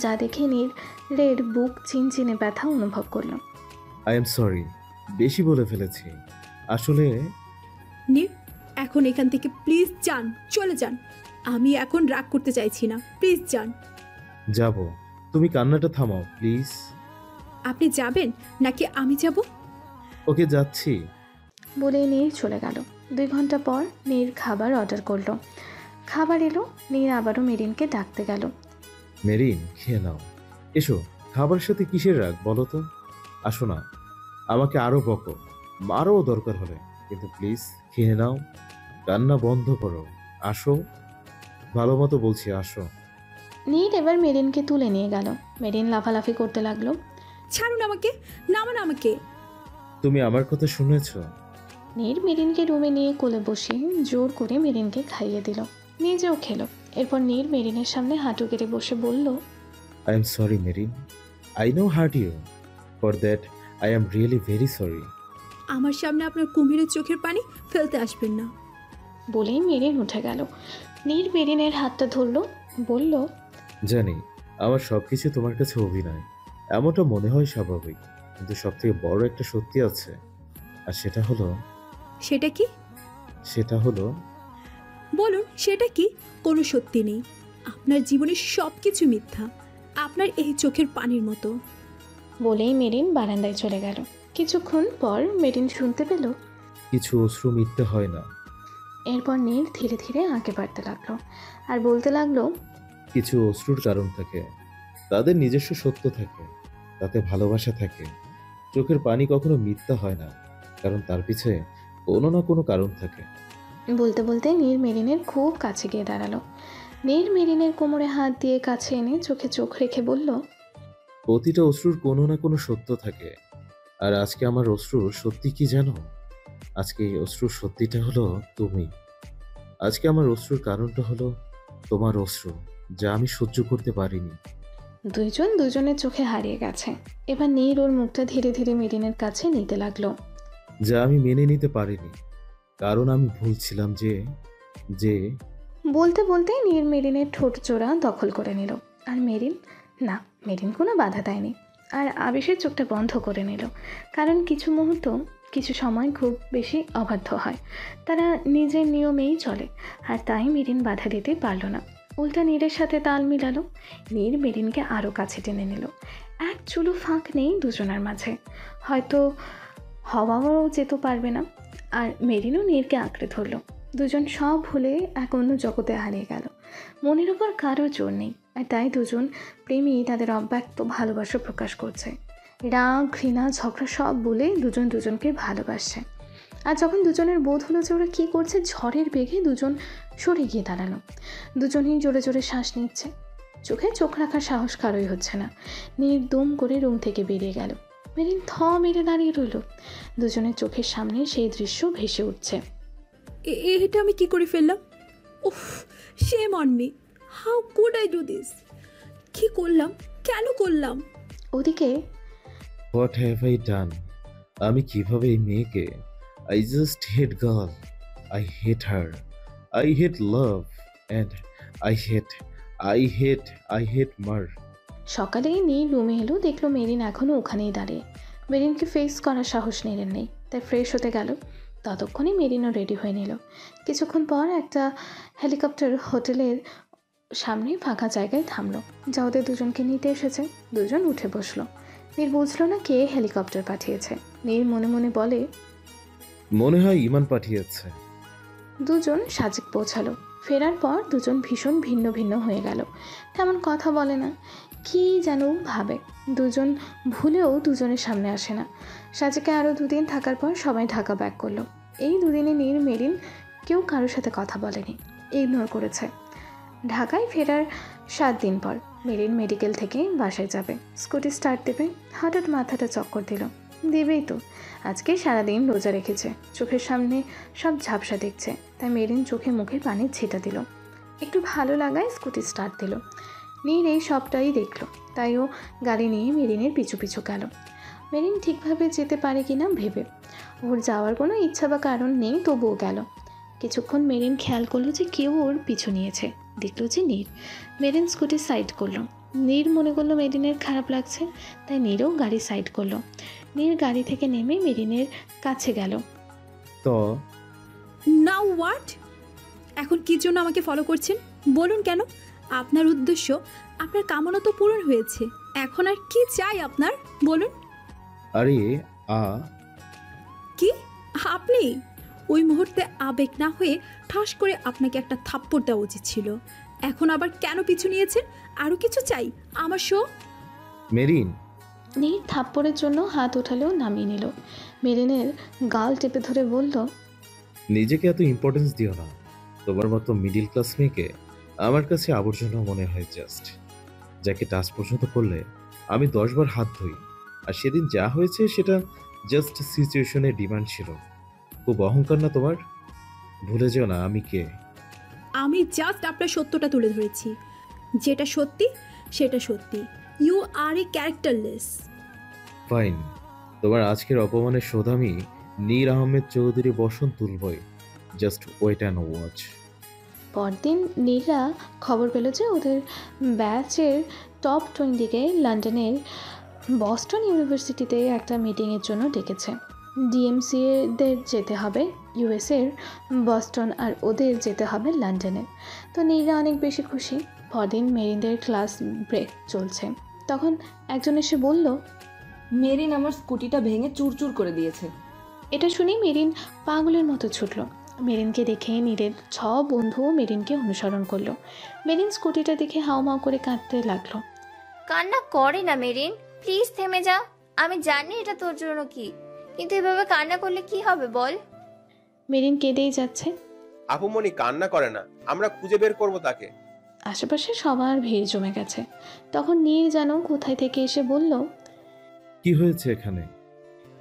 S4: যা দেখে নীরের বুক চিনচিনে ব্যথা অনুভব করলো।
S3: আই এম সরি, বেশি বলে ফেলেছি আসলে।
S1: নীর, এখন এখান থেকে প্লিজ যান, চলে যান। আমি এখন রাগ করতে চাইছি না, প্লিজ যান।
S3: যাব, তুমি কান্নাটা থামাও প্লিজ।
S1: আপনি যাবেন নাকি আমি যাব?
S3: ওকে যাচ্ছি।
S4: বলে নীর চলে গেল। 2 ঘন্টা পর নীর খাবার অর্ডার করলো। খাবার এলো। নীর আবারও মেরিনকে ডাকতে গেল।
S3: মেরিন, খেয়ে নাও। এসো, খাবারের সাথে কিসের রাগ বলো তো? আসো না, আমাকে আরো বকো, মারও দরকার হলে, কিন্তু প্লিজ খেয়ে নাও। কান্না বন্ধ করো, আসো। ভালো মতো বলছি, আসো।
S4: নীর এবার মেরিনকে তুলে নিয়ে গেল। মেরিন লাফালাফি করতে লাগলো।
S1: ছাড়ুন আমাকে, নামান আমাকে।
S3: তুমি আমার কথা শুনেছ?
S4: নীর মেরিনকে রুমে নিয়ে কোলে বসিয়ে জোর করে মেরিনকে খাইয়ে দিল। নিজেও খেলো। এরপর নীর মেরিনের সামনে হাঁটু গেড়ে বসে বলল,
S3: I am sorry Merin, I know hurt you, for that I am really very sorry.
S1: আমার সামনে আপনার কুমিরের চোখের পানি ফেলতে আসবেন না।
S4: বলেই মেরিন উঠে গেল। নীর মেরিনের হাতটা ধরলো, বলল,
S3: জানি আমার সবকিছু তোমার কাছে অভিনয়, এমনটা মনে হয় স্বাভাবিক, কিন্তু সব থেকে বড় একটা সত্যি আছে। আর সেটা হলো
S1: সেটা কি? বলুন, সেটা কি? কোনো সত্যি নেই। আপনার জীবনের সব কিছু মিথ্যা, আপনার এই চোখের পানির মতো।
S4: বলেই মেরিন বারান্দায় চলে গেল। কিছুক্ষণ পর মেরিন শুনতে পেল,
S3: কিছু অশ্রু মিথ্যে হয় না।
S4: এরপর নীর ধীরে ধীরে আঁকে বাড়তে লাগলো আর বলতে লাগলো,
S3: কিছু অশ্রুর কারণ থাকে, তাদের নিজস্ব সত্য থাকে, তাতে ভালোবাসা থাকে। চোখের পানি কখনো মিথ্যা হয় না, কারণ তার পিছে কোনো না কোনো কারণ থাকে।
S4: বলতে বলতে নীর মেরিনের খুব কাছে গিয়ে দাঁড়ালো। নীর মেরিনের কোমরে হাত দিয়ে কাছে এনে চোখে চোখ রেখে বলল,
S3: প্রতিটা অশ্রুর কোনো না কোনো সত্য থাকে। আর আজকে আমার অশ্রুর সত্যি কি জানো? আজকে এই অশ্রুর সত্যিটা হলো তুমি। আজকে আমার অশ্রুর কারণটা হলো তোমার অশ্রু, যা আমি সহ্য করতে পারিনি।
S4: দুইজন দুজনের চোখে হারিয়ে গেছে। এবার নীর ওর মুখটা ধীরে ধীরে মেরিনের কাছে নিতে লাগলো।
S3: যা আমি মেনে নিতে পারিনি, কারণ আমি ভুলছিলাম যে যে
S4: বলতে বলতে নীর মেরিনের ঠোঁট জোড়া দখল করে নিল। আর মেরিন কোনো বাধা দেয়নি। আর আবেশের চোখটা বন্ধ করে নিল। কারণ কিছু সময় খুব বেশি অবাধ্য হয়, তারা নিজের নিয়মেই চলে। আর তাই মেরিন বাধা দিতে পারল না, উল্টা নীরের সাথে তাল মিলালো। নীর মেরিনকে আরও কাছে টেনে নিল। এক চুলো ফাঁক নেই দুজনের মাঝে, হয়তো হওয়াও যেতে পারবে না। আর মেরিনও নীরকে আঁকড়ে ধরল। দুজন সব ভুলে এক অন্য জগতে হারিয়ে গেল। মনের উপর কারো জোর নেই, আর তাই দুজন প্রেমী তাদের অব্যক্ত ভালোবাসা প্রকাশ করছে। রাগ, ঘৃণা, ঝগড়া সব বলে দুজন দুজনকে ভালোবাসছে। আর যখন দুজনের বোধ হলো যে ওরা কী করছে, ঝড়ের বেগে দুজন সরে গিয়ে দাঁড়ালো। দুজনেই জোরে জোরে শ্বাস নিচ্ছে। চোখে চোখ রাখার সাহস কারোই হচ্ছে না। নির্দম করে রুম থেকে বেরিয়ে গেল। মেরিন থ মেরে দাঁড়িয়ে রইল। দুজনের চোখের সামনে সেই দৃশ্য ভেসে উঠছে।
S1: এটা আমি কি করে ফেললাম? উফ, shame on me, how could I do this? কি করলাম, কেন করলাম?
S4: ওদিকে
S3: হোয়াট হ্যাভ আই ডান? আমি কিভাবে এই মেয়েকে, I just hate girl, I hate her, I hate love, and I hate মার।
S4: সকালেই নীল রুমে এলো, দেখলো মেরিন এখনও ওখানেই দাঁড়িয়ে। মেরিনকে ফেস করার সাহস নীলের নেই, তাই ফ্রেশ হতে গেল। ততক্ষণে মেরিনও রেডি হয়ে নিল। কিছুক্ষণ পর একটা হেলিকপ্টার হোটেলের সামনে ফাঁকা জায়গায় থামলো, যা ওদের দুজনকে নিতে এসেছে। দুজন উঠে বসলো। নীল বুঝলো না কে হেলিকপ্টার পাঠিয়েছে। নীল মনে মনে বলে,
S3: মনে হয় ইমান পাঠিয়েছে।
S4: দুজন সাজেক পৌঁছালো। ফেরার পর দুজন ভীষণ ভিন্ন ভিন্ন হয়ে গেল। তেমন কথা বলে না, কি যেন ভাবে। দুজন ভুলেও দুজনের সামনে আসে না। সাজেকে আরও 2 দিন থাকার পর সবাই ঢাকা ব্যাক করলো। এই 2 দিনে নীর মেরিন কেউ কারোর সাথে কথা বলেনি, ইগনোর করেছে। ঢাকায় ফেরার 7 দিন পর মেরিন মেডিকেল থেকে বাসায় যাবে। স্কুটি স্টার্ট দেবে, হঠাৎ মাথাটা চক্কর দিল। দেবেই তো, আজকে সারাদিন রোজা রেখেছে, চোখের সামনে সব ঝাপসা দেখছে। তাই মেরিন চোখে মুখে পানির ছিটা দিল। একটু ভালো লাগায় স্কুটি স্টার্ট দিল। নীর এই সবটাই দেখল, তাই ও গাড়ি নিয়ে মেরিনের পিছু পিছু গেল। মেরিন ঠিকভাবে যেতে পারে কিনা ভেবে। ওর যাওয়ার কোনো ইচ্ছা বা কারণ নেই, তবুও গেল। কিছুক্ষণ মেরিন খেয়াল করলো যে কেউ ওর পিছু নিয়েছে। দেখলো যে নীর। মেরিন স্কুটি সাইড করলো। নীর মনে করলো মেরিনের খারাপ লাগছে, তাই নীরও গাড়ি সাইড করলো। নীর গাড়ি থেকে নেমে মেরিনের কাছে গেল।
S3: তো
S1: নাও হোয়াট? এখন কি জন্য আমাকে ফলো করছেন বলুন? কেন? আপনার উদ্দেশ্য, আপনার কামনা তো পূরণ হয়েছে। এখন আর কি চাই আপনার বলুন?
S3: আরে
S1: কি আপনি? ওই মুহূর্তে আবেগ না হয়ে ঠাস করে আপনাকে একটা থাপ্পড় দেওয়া উচিত ছিল। এখন আবার কেন পিছু নিয়েছেন? আরও কিছু চাই আমার শো?
S3: মেরিন।
S4: নীর থাপ্পড়ের জন্য হাত উঠালেও নামিয়ে নিল। মেরিনের গাল টেপে ধরে বলল,
S3: নিজেকে এত ইম্পর্টেন্স দিও না। তোমার মতো মিডিল ক্লাস মেয়েকে আমার কাছে আবর্জনা মনে হয়। জাস্ট যাকে টাচ পর্যন্ত করলে আমি 10 বার হাত ধুই। আর সেদিন যা হয়েছে সেটা জাস্ট সিচুয়েশনের ডিমান্ড ছিল। খুব অহংকার না তোমার? ভুলে যেও না আমি কে।
S1: আমি জাস্ট আপনার সত্যটা তুলে ধরেছি। যেটা সত্যি সেটা সত্যি। You are a characterless.
S3: Fine, তোমার আজকের অপমানের শোধ আমি নীর আহমেদ চৌধুরী বসন্ত তুলবই। Just wait and watch.
S4: পরদিন নীরা খবর পেল যে ওদের ব্যাচের টপ 20কে লন্ডনের বস্টন ইউনিভার্সিটিতে একটা মিটিংয়ের জন্য ডেকেছে। ডিএমসিদের যেতে হবে ইউএসের বস্টন, আর ওদের যেতে হবে লন্ডনে। তো নীরা অনেক বেশি খুশি। পরদিন মেরিনদের ক্লাস ব্রেক চলছে। তখন একজন এসে বলল,
S12: মেরিন আমার স্কুটিটা ভেঙে চুরচুর করে দিয়েছে।
S4: এটা শুনে মেরিন পাগলের মতো ছুটল। মেরিনকে দেখে নীরের 6 বন্ধুও মেরিনকে অনুসরণ করলো। মেরিন স্কুটিটা দেখে হাউমাউ করে কাঁদতে লাগলো।
S10: কান্না করে না মেরিন, প্লিজ থেমে যা। আমি জানি এটা তোর জন্য কি, কিন্তু এভাবে কান্না করলে কি হবে বল?
S4: মেরিন কেঁদেই যাচ্ছে।
S5: আপুমনি কান্না করে না, আমরা খুঁজে বের করব তাকে।
S4: আশেপাশে সবার ভিড় জমে গেছে। তখন নীর যেন কোথায় থেকে এসে বলল,
S3: কি হয়েছে এখানে?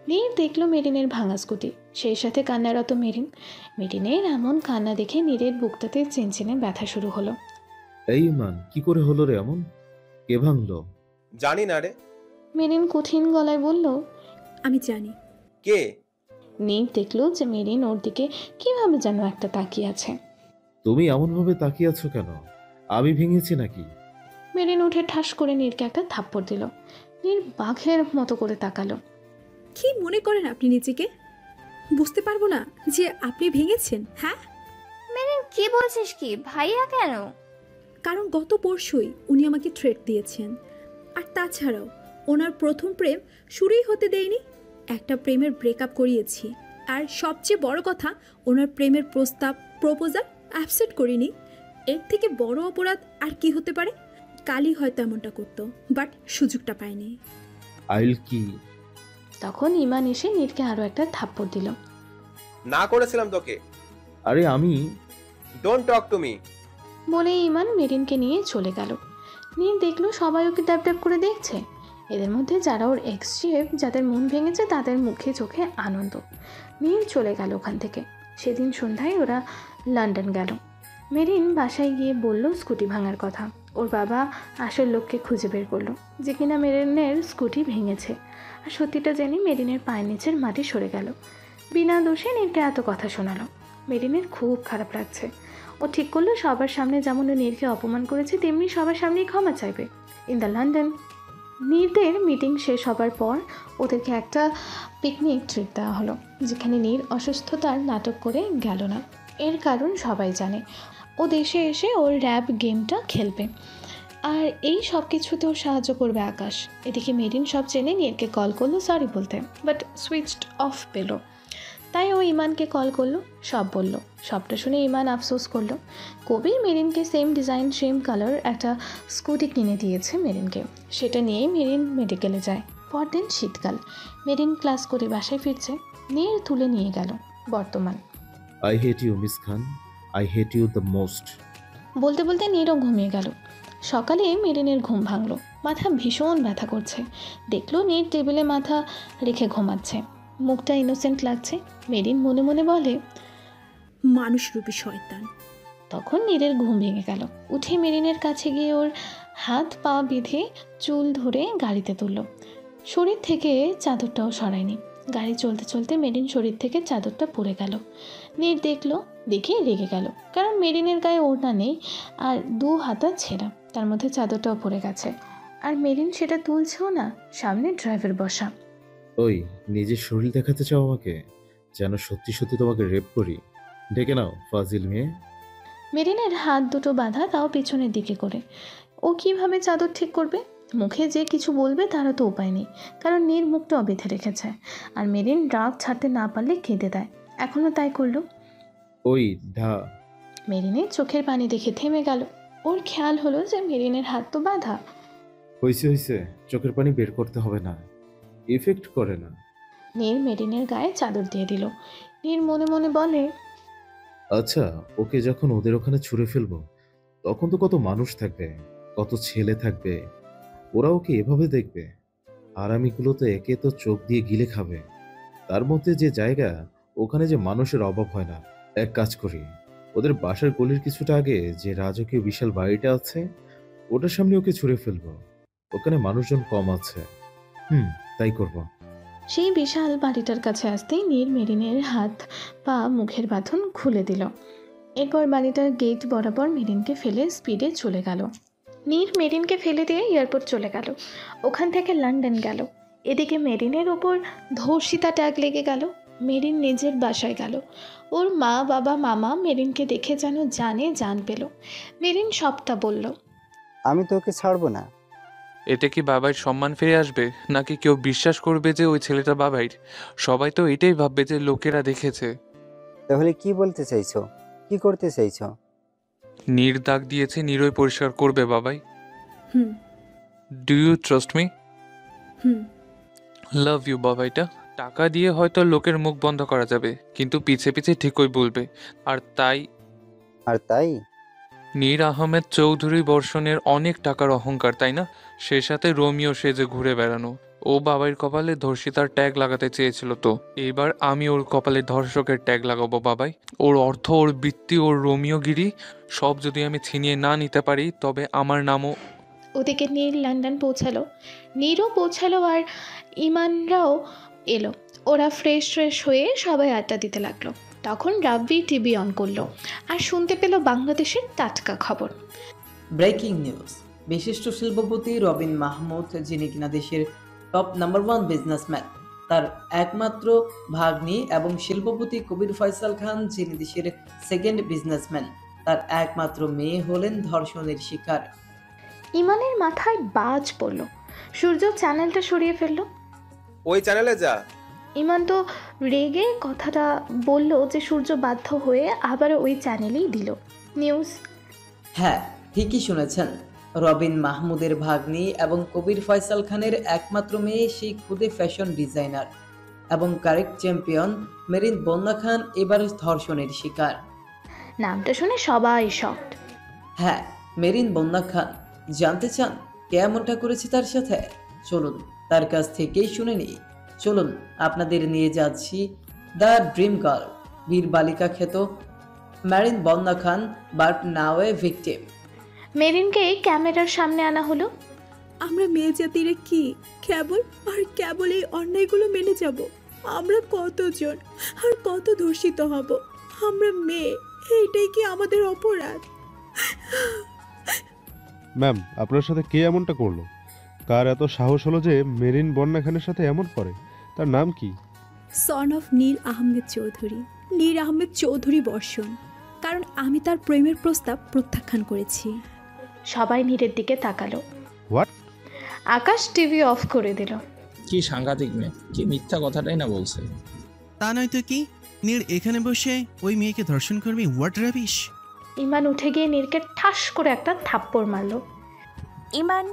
S4: নীর দেখলো মেরিনের ভাঙা স্কুটি, সেই সাথে কান্নারত মেরিন। মেরিনের এমন কান্না দেখে নীরের বুকটাতে চিনচিনে ব্যথা শুরু হলো।
S3: এই মান, কি করে হলো রে এমন? কে ভাঙলো?
S5: জানি না রে।
S4: মেরিন কঠিন গলায় বলল,
S1: আমি জানি।
S5: কে?
S4: নীর দেখলো যে মেরিন ওর দিকে কিভাবে যেন একটা তাকিয়ে আছে।
S3: তুমি এমনভাবে তাকিয়ে আছো কেন? আমি ভেঙেছি নাকি?
S4: মেরিন উঠে ঠাস করে নীরকে একটা থাপ্পড় দিল। নীর বাঘের মতো করে তাকালো।
S1: কি মনে করেন আপনি নিজেকে? বুঝতে পারবো না যে আপনি ভেঙেছেন? হ্যাঁ,
S10: মেরিন কি বলছিস কি? ভাইয়া কেন?
S1: কারণ গত পরশুই উনি আমাকে থ্রেট দিয়েছেন। আর তাছাড়াও ওনার প্রথম প্রেম শুরুই হতে দেয়নি, একটা প্রেমের ব্রেকআপ করিয়েছি। আর সবচেয়ে বড় কথা, ওনার প্রেমের প্রপোজাল অ্যাকসেপ্ট করিনি। এর থেকে বড় অপরাধ আর কি হতে পারে? কালই হয়তো এমনটা করতো, বাট সুযোগটা পায়নি।
S3: আইল কি?
S4: তখন ইমান এসে নীরকে আরো একটা থাপ্পড় দিল।
S5: না করেছিলাম তোকে।
S3: আরে আমি
S5: ডোন্ট টক টু মি
S4: বলে ইমান মেরিনকে নিয়ে চলে গেল। নীর দেখলো সবাই ওকে ড্যাব ড্যাব করে দেখছে। এদের মধ্যে যারা ওর এক্সচেভ, যাদের মন ভেঙেছে, তাদের মুখে চোখে আনন্দ। নীর চলে গেল ওখান থেকে। সেদিন সন্ধ্যায় ওরা লন্ডন গেল। মেরিন বাসায় গিয়ে বলল স্কুটি ভাঙার কথা। ওর বাবা আসল লোককে খুঁজে বের করলো, যে কিনা মেরিনের স্কুটি ভেঙেছে। আর সত্যিটা জেনে মেরিনের পায়ের নিচের মাটি সরে গেল। বিনা দোষে নীরকে এত কথা শোনালো। মেরিনের খুব খারাপ লাগছে। ও ঠিক করলো সবার সামনে যেমন ও নীরকে অপমান করেছে, তেমনি সবার সামনেই ক্ষমা চাইবে। In the London. নীরদের মিটিং শেষ হবার পর ওদেরকে একটা পিকনিক ট্রিপ দেওয়া হলো, যেখানে নীর অসুস্থতার নাটক করে গেল না। এর কারণ সবাই জানে, ও দেশে এসে ওর র্যাপ গেমটা খেলবে, আর এই সব কিছুতেও সাহায্য করবে আকাশ। এদিকে মেরিন সব জেনে নীরকে কল করলো সরি বলতে, বাট সুইচড অফ পেল। তাই ও ইমানকে কল করলো, সব বলল। সবটা শুনে ইমান আফসোস করলো। কবির মেরিনকে সেম ডিজাইন সেম কালার একটা স্কুটি কিনে দিয়েছে মেরিনকে। সেটা নিয়েই মেরিন মেডিকেলে যায়। পরদিন শীতকাল। মেরিন ক্লাস করে বাসায় ফিরছে। নীর তুলে নিয়ে গেল। বর্তমান।
S3: I hate you miss Khan, I hate you the most.
S4: বলতে বলতে নীরও ঘুমিয়ে গেল। সকালে মেরিনের ঘুম ভাঙলো। মাথা ভীষণ ব্যথা করছে। দেখলো নীর টেবিলে মাথা রেখে ঘুমাচ্ছে, মুখটা ইনোসেন্ট লাগছে। মেরিন মনে মনে বলে,
S1: মানুষরূপী শয়তান।
S4: তখন নীরের ঘুম ভেঙে গেল। উঠে মেরিনের কাছে গিয়ে ওর হাত পা বেঁধে চুল ধরে গাড়িতে তুলল। শরীর থেকে চাদরটাও সরায়নি। গাড়ি চলতে চলতে মেরিন শরীর থেকে চাদরটা পড়ে গেল। নীর দেখলো, দেখে রেগে গেল, কারণ মেরিনের গায়ে ওড়না নেই আর দু হাতা ছেঁড়া, তার মধ্যে চাদরটাও পড়ে গেছে। আর মেরিন সেটা তুলছেও না, সামনে ড্রাইভার বসা।
S3: ওই, নিজের শরীর দেখাতে চাও আমাকে? যেন সত্যি সত্যি তোমাকে রেপ করি। ডেকে নাও ফাজিল মেয়ে।
S4: মেরিনের হাত দুটো বাঁধা, তাও পিছনের দিকে করে। ও কিভাবে চাদর ঠিক করবে? মুখে যে কিছু বলবে তারও তো উপায় নেই, কারণ নীর মুখটাও বেঁধে রেখেছে। আর মেরিন রাগ ছাড়তে না পারলে কেঁদে দেয়। এখনও তাই করলো।
S3: ওই ঢা।
S4: মেরিনের চোখের পানি দেখে থেমে গেল। ওর খেয়াল হলো যে মেরিনের হাত তো বাঁধা।
S3: হইছে, চোখের পানি বের করতে হবে না, এফেক্ট করে না।
S4: নীর মেরিনের গায়ে চাদর দিয়ে দিল। নীর মনে মনে বলে,
S3: আচ্ছা, ওকে যখন ওদের ওখানে ছুঁড়ে ফেলবো, তখন তো কত মানুষ থাকবে, কত ছেলে থাকবে, ওরা ওকে এভাবে দেখবে। আরামিগুলো তো একে তো চোখ দিয়ে গিলে খাবে। তার মধ্যে যে জায়গা, ওখানে যে মানুষের অভাব হয় না। এক কাজ করি, ওদের বাসার গলির কিছুটা আগে যে রাজকীয় বিশাল বাড়িটা আছে, ওটার সামনে ওকে ছুঁড়ে ফেলবো। ওখানে মানুষজন কম আছে। তাই করবো।
S4: সেই বিশাল বাড়িটার কাছে আসতেই নীর মেরিনের হাত পা মুখের বাঁধন খুলে দিল। এরপর বাড়িটার গেট বরাবর মেরিনকে ফেলে স্পিডে চলে গেল। নীর মেরিনকে ফেলে দিয়ে এয়ারপোর্ট চলে গেল। ওখান থেকে লন্ডন গেল। এদিকে মেরিনের ওপর ধর্ষিতা ট্যাগ লেগে গেল। মেরিন নিজের বাসায় গেল। ওর মা বাবা মামা মেরিনকে দেখে যেন জান পেল। মেরিন সবটা বলল।
S13: আমি তোকে ছাড়বো না।
S14: এতে কি বাবার সম্মান ফিরে আসবে, নাকি কেউ বিশ্বাস করবে যে ওই ছেলেটা বাবাইর? সবাই তো এটাই ভাববে যে লোকেরা দেখেছে।
S13: তাহলে কি বলতে চাইছো, কি করতে চাইছো?
S14: নীর দাগ দিয়েছে, নীরই পরিষ্কার করবে বাবাই। Do you trust me? Love you বাবাইটা। টাকা দিয়ে হয়তো লোকের মুখ বন্ধ করা যাবে, কিন্তু পিছে পিছে ঠিকই বলবে। আর তাই নীর আহমেদ চৌধুরী বর্ষণের অনেক টাকার অহংকার, তাই না? সে সাথে রোমিও সেজে ঘুরে বেড়ানো। ও বাবার কপালে ধর্ষিতার ট্যাগ লাগাতে চেয়েছিল, তো এবার আমি ওর কপালে ধর্ষকের ট্যাগ লাগাবো বাবাই। ওর অর্থ, ওর বৃত্তি, ওর রোমিওগিরি সব যদি আমি ছিনিয়ে না নিতে পারি, তবে আমার নামও।
S4: ওদিকে নীর লন্ডন পৌঁছালো। নীরও পৌঁছালো আর ইমানরাও এলো। ওরা ফ্রেশ হয়ে সবাই আড্ডা দিতে লাগলো। তখন রাব্বি টিভি অন করলো আর শুনতে পেল বাংলাদেশের টাটকা খবর।
S15: ব্রেকিং নিউজ, বিশিষ্ট শিল্পপতি রবিন মাহমুদ, যিনি কিনা দেশের টপ নাম্বার 1 বিজনেসম্যান, তার একমাত্র ভাগ্নি এবং শিল্পপতি কবির ফয়সাল খান, যিনি দেশের সেকেন্ড বিজনেসম্যান, তার একমাত্র মেয়ে হলেন ধর্ষণের শিকার।
S4: ইমানের মাথায় বাজ পড়ল। সূর্য চ্যানেলটা সরিয়ে ফেললো।
S5: ওই চ্যানেলে যা।
S4: ইমান তো রেগে কথাটা বলল যে সূর্য বাধ্য হয়ে আবার ওই চ্যানেলেই দিল নিউজ।
S15: হ্যাঁ, ঠিকই শুনেছেন। রবিন মাহমুদের ভাগ্নি এবং কবির ফয়সাল খানের একমাত্র মেয়ে, সেই খুদে ফ্যাশন ডিজাইনার এবং কারেক্ট চ্যাম্পিয়ন মেরিন বন্যা খান এবার ধর্ষণের শিকার।
S4: নামটা শুনে সবাই শকড।
S15: হ্যাঁ, মেরিন বন্যা খান। জানতে চান কে এমনটা করেছে তার সাথে? চলুন তার কাছ থেকেই শুনে নিই। চলুন আপনাদের নিয়ে যাচ্ছি দ্য ড্রিম গার্ল, বীর বালিকা খ্যাত মেরিন বন্যা খান, বাট নাও এ ভিকটিম।
S4: মেরিনকে ক্যামেরার সামনে আনা হলো।
S1: আমরা মেয়ে জাতিরে কি কেবল আর কেবল এই অন্যায়গুলো মেনে যাব? আমরা কতজন আর কত ধর্ষিত হব? আমরা মেয়ে, এইটাই কি আমাদের অপরাধ?
S16: ম্যাম, আপনার সাথে কে এমনটা করলো? কার এত সাহস হলো যে মেরিন বন্যা খানের সাথে এমন করে? তার নাম কি?
S1: সন অফ নীল আহমেদ চৌধুরী, নীর আহমেদ চৌধুরী বর্ষণ। কারণ আমি তার প্রেমের প্রস্তাব প্রত্যাখ্যান করেছি।
S4: সবাই নীরের দিকে তাকালো।
S16: হোয়াট?
S4: আকাশ টিভি অফ করে দিল।
S6: কি সাংঘাতিক মেয়ে, কি মিথ্যা কথাটাই না বলছে।
S7: তা নয়তো কি, নীর এখানে বসে ওই মেয়েকে ধর্ষণ করবি? What rubbish!
S4: ইমান উঠে গিয়ে নীরকে ঠাস করে একটা থাপ্পড় মারলো।
S9: ইমান,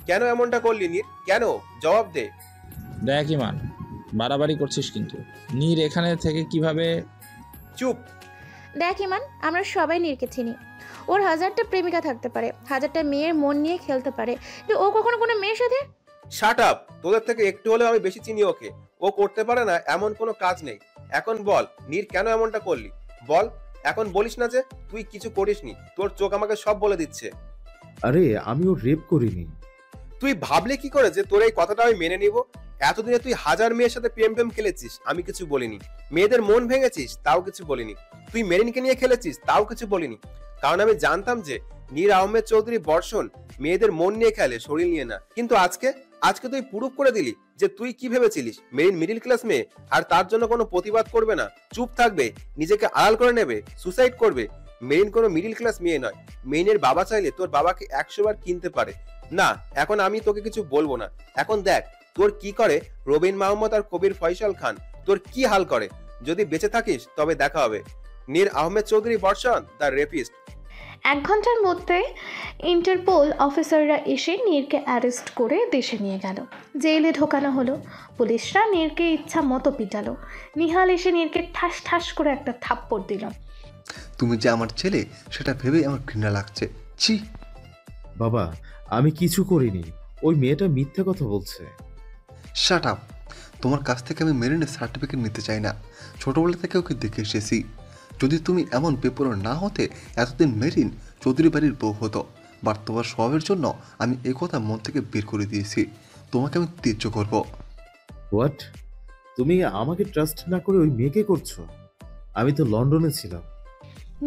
S5: কেন এমনটা করলি নীর? কেন? জবাব দে।
S6: দেখ ইমান, বাড়াবাড়ি করছিস কিন্তু। নীর এখানে থেকে কিভাবে?
S5: চুপ।
S17: দেখ ইমান, আমরা সবাই নীরকে চিনি। ওর হাজারটা প্রেমিকা থাকতে পারে, হাজারটা মেয়ের মন নিয়ে খেলতে পারে, কিন্তু ও কখনো কোনো মেয়ের সাথে।
S5: Shut up! তোদের থেকে একটু হলেও আমি বেশি চিনি ওকে। ও করতে পারে না এমন কোনো কাজ নেই। এখন বল নীর কেন এমনটা করলি? বল। এখন বলিস না যে তুই কিছু করিসনি। তোর চোখ আমাকে সব বলে দিচ্ছে।
S3: আরে আমিও রেপ করিনি।
S5: তুই ভাবলে কি করে যে তোর এই কথাটা আমি মেনে নিব? এতদিনে তুই হাজার মেয়ের সাথে প্রেম খেলেছিস, আমি কিছু বলিনি। মেয়েদের মন ভেঙেছিস, তাও কিছু বলিনি। তুই মেরিনকে নিয়ে খেলেছিস, তাও কিছু বলিনি। কারণ আমি জানতাম যে নীর আহমেদ চৌধুরী বর্ষণ মেয়েদের মন নিয়ে খেলে, শরীর নিয়ে না। কিন্তু আজকে তুই প্রুফ করে দিলি যে তুই কি ভেবেছিলিস মেরিন মিডিল ক্লাস মেয়ে, আর তার জন্য কোনো প্রতিবাদ করবে না, চুপ থাকবে, নিজেকে আড়াল করে নেবে, সুসাইড করবে। মেরিন কোনো মিডিল ক্লাস মেয়ে নয়। মেরিনের বাবা চাইলে তোর বাবাকে 100 বার কিনতে পারে। না, এখন আমি তোকে কিছু বলবো না। এখন দেখ তোর কি করে রবিন মাহমুদ আর কবির ফয়সাল খান, তোর কি হাল করে। যদি বেঁচে থাকিস তবে দেখা হবে। নীর আহমেদ চৌধুরী বর্ষণ, দ্য রেপিস্ট।
S4: 1 ঘন্টার মধ্যে ইন্টারপোল অফিসাররা এসে নীরকে অ্যারেস্ট করে দেশে নিয়ে গেল। জেলে ঢোকানো হলো। পুলিশরা নীরকে ইচ্ছা মতো পিটালো। নিহাল এসে নীরকে ঠাস ঠাস করে একটা থাপ্পড় দিল।
S18: তুমি যে আমার ছেলে সেটা ভেবেই আমার ঘৃণা লাগছে। ছি!
S3: বাবা, আমি কিছু করিনি। ওই মেয়েটা মিথ্যা কথা বলছে।
S18: Shut up! তোমার কাছ থেকে আমি মেরিনের সার্টিফিকেট নিতে চাই না। ছোটবেলা থেকে ওকে দেখে এসেছি। যদি তুমি এমন পেপার না হতে এতদিন মেরিন চৌধুরী বাড়ির বউ হতো। বাট তোমার স্বভাবের জন্য আমি এই কথা মন থেকে বের করে দিয়েছি। তোমাকে আমি ত্যায্য করব।
S3: হোয়াট? তুমি আমাকে ট্রাস্ট না করে ওই মেয়েকে করছো? আমি তো লন্ডনে ছিলাম।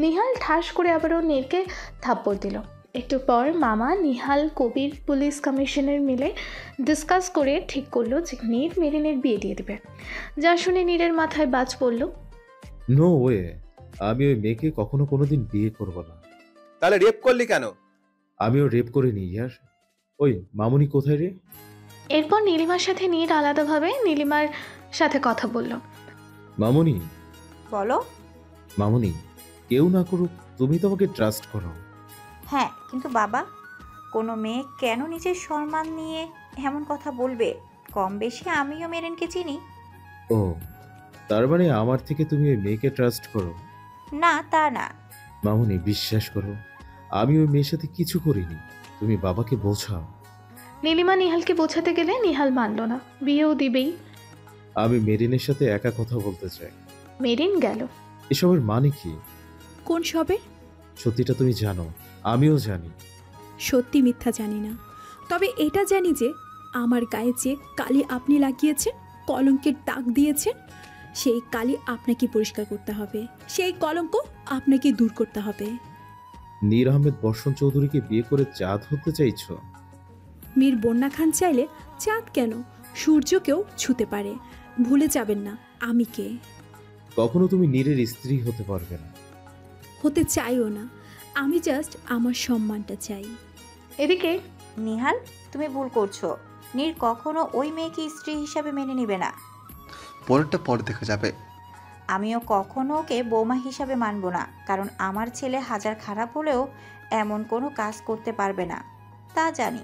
S4: নিহাল ঠাস করে আবারও নীরকে থাপ্পড় দিল। একটু পর মামা, নিহাল, কবির, পুলিশ কমিশনার মিলে ডিসকাস করে ঠিক করলো যে নীর মেরিনের বিয়ে দিয়ে দেবে। যা শুনে নীরের মাথায় বাজ পড়ল।
S3: নো ওয়ে, আমি ওই মেয়েকে কখনো কোনোদিন বিয়ে করব না।
S5: তাহলে রেপ করলি কেন?
S3: আমিও রেপ করিনি ইয়ার। ওই মামুনি কোথায় রে?
S4: এরপর নীলিমার সাথে নীর আলাদাভাবে নীলিমার সাথে কথা বলল।
S3: মামুনি।
S9: বলো।
S3: মামুনি, কেউ না করুক, তুমি তো আমাকে ট্রাস্ট করো।
S19: হ্যাঁ, কিন্তু বাবা, কোনো মেয়ে কেন নিজের সম্মান নিয়ে এমন কথা বলবে? কম বেশি আমিও মেরিনকে চিনি।
S3: ও, তার মানে আমার থেকে তুমি ওই মেয়েকে ট্রাস্ট করো?
S19: না, তা না।
S3: মামুনি, বিশ্বাস করো, আমি ওই মেয়ের সাথে কিছু করিনি। তুমি বাবাকে বোঝাও।
S4: নীলিমা নিহালকে বোঝাতে গেলে নিহাল মানল না, বিয়েও দিবেই।
S3: আমি মেরিনের সাথে একা কথা বলতে চাই।
S4: মেরিন গেল।
S3: এসবের মানে কি?
S1: কোন সবে?
S3: সত্যিটা তুমি জানো, আমিও জানি।
S1: সত্যি মিথ্যা জানি না, তবে এটা জানি যে আমার গায়ে যে কালি আপনি লাগিয়েছেন, কলঙ্কের দাগ দিয়েছেন, সেই কালি আপনাকে পরিষ্কার করতে হবে, সেই কলঙ্ক আপনাকে দূর করতে হবে।
S3: নীর আহমেদ বর্ষণ চৌধুরীকে বিয়ে করে চাঁদ হতে চাইছো?
S1: মীর বন্যা খান চাইলে চাঁদ কেন, সূর্যকেও ছুতে পারে। ভুলে যাবেন না আমি কে।
S3: কখনো তুমি নীরের স্ত্রী হতে পারবে না।
S1: হতে চাইও না, আমি জাস্ট আমার সম্মানটা চাই।
S4: এদিকে
S19: নিহাল, তুমি ভুল করছো। নীর কখনো ওই মেয়েকে স্ত্রী হিসাবে মেনে নেবে না।
S18: পরেরটা পরে দেখা যাবে।
S19: আমিও কখনো ওকে বৌমা হিসাবে মানব না, কারণ আমার ছেলে হাজার খারাপ হলেও এমন কোনো কাজ করতে পারবে না, তা জানি।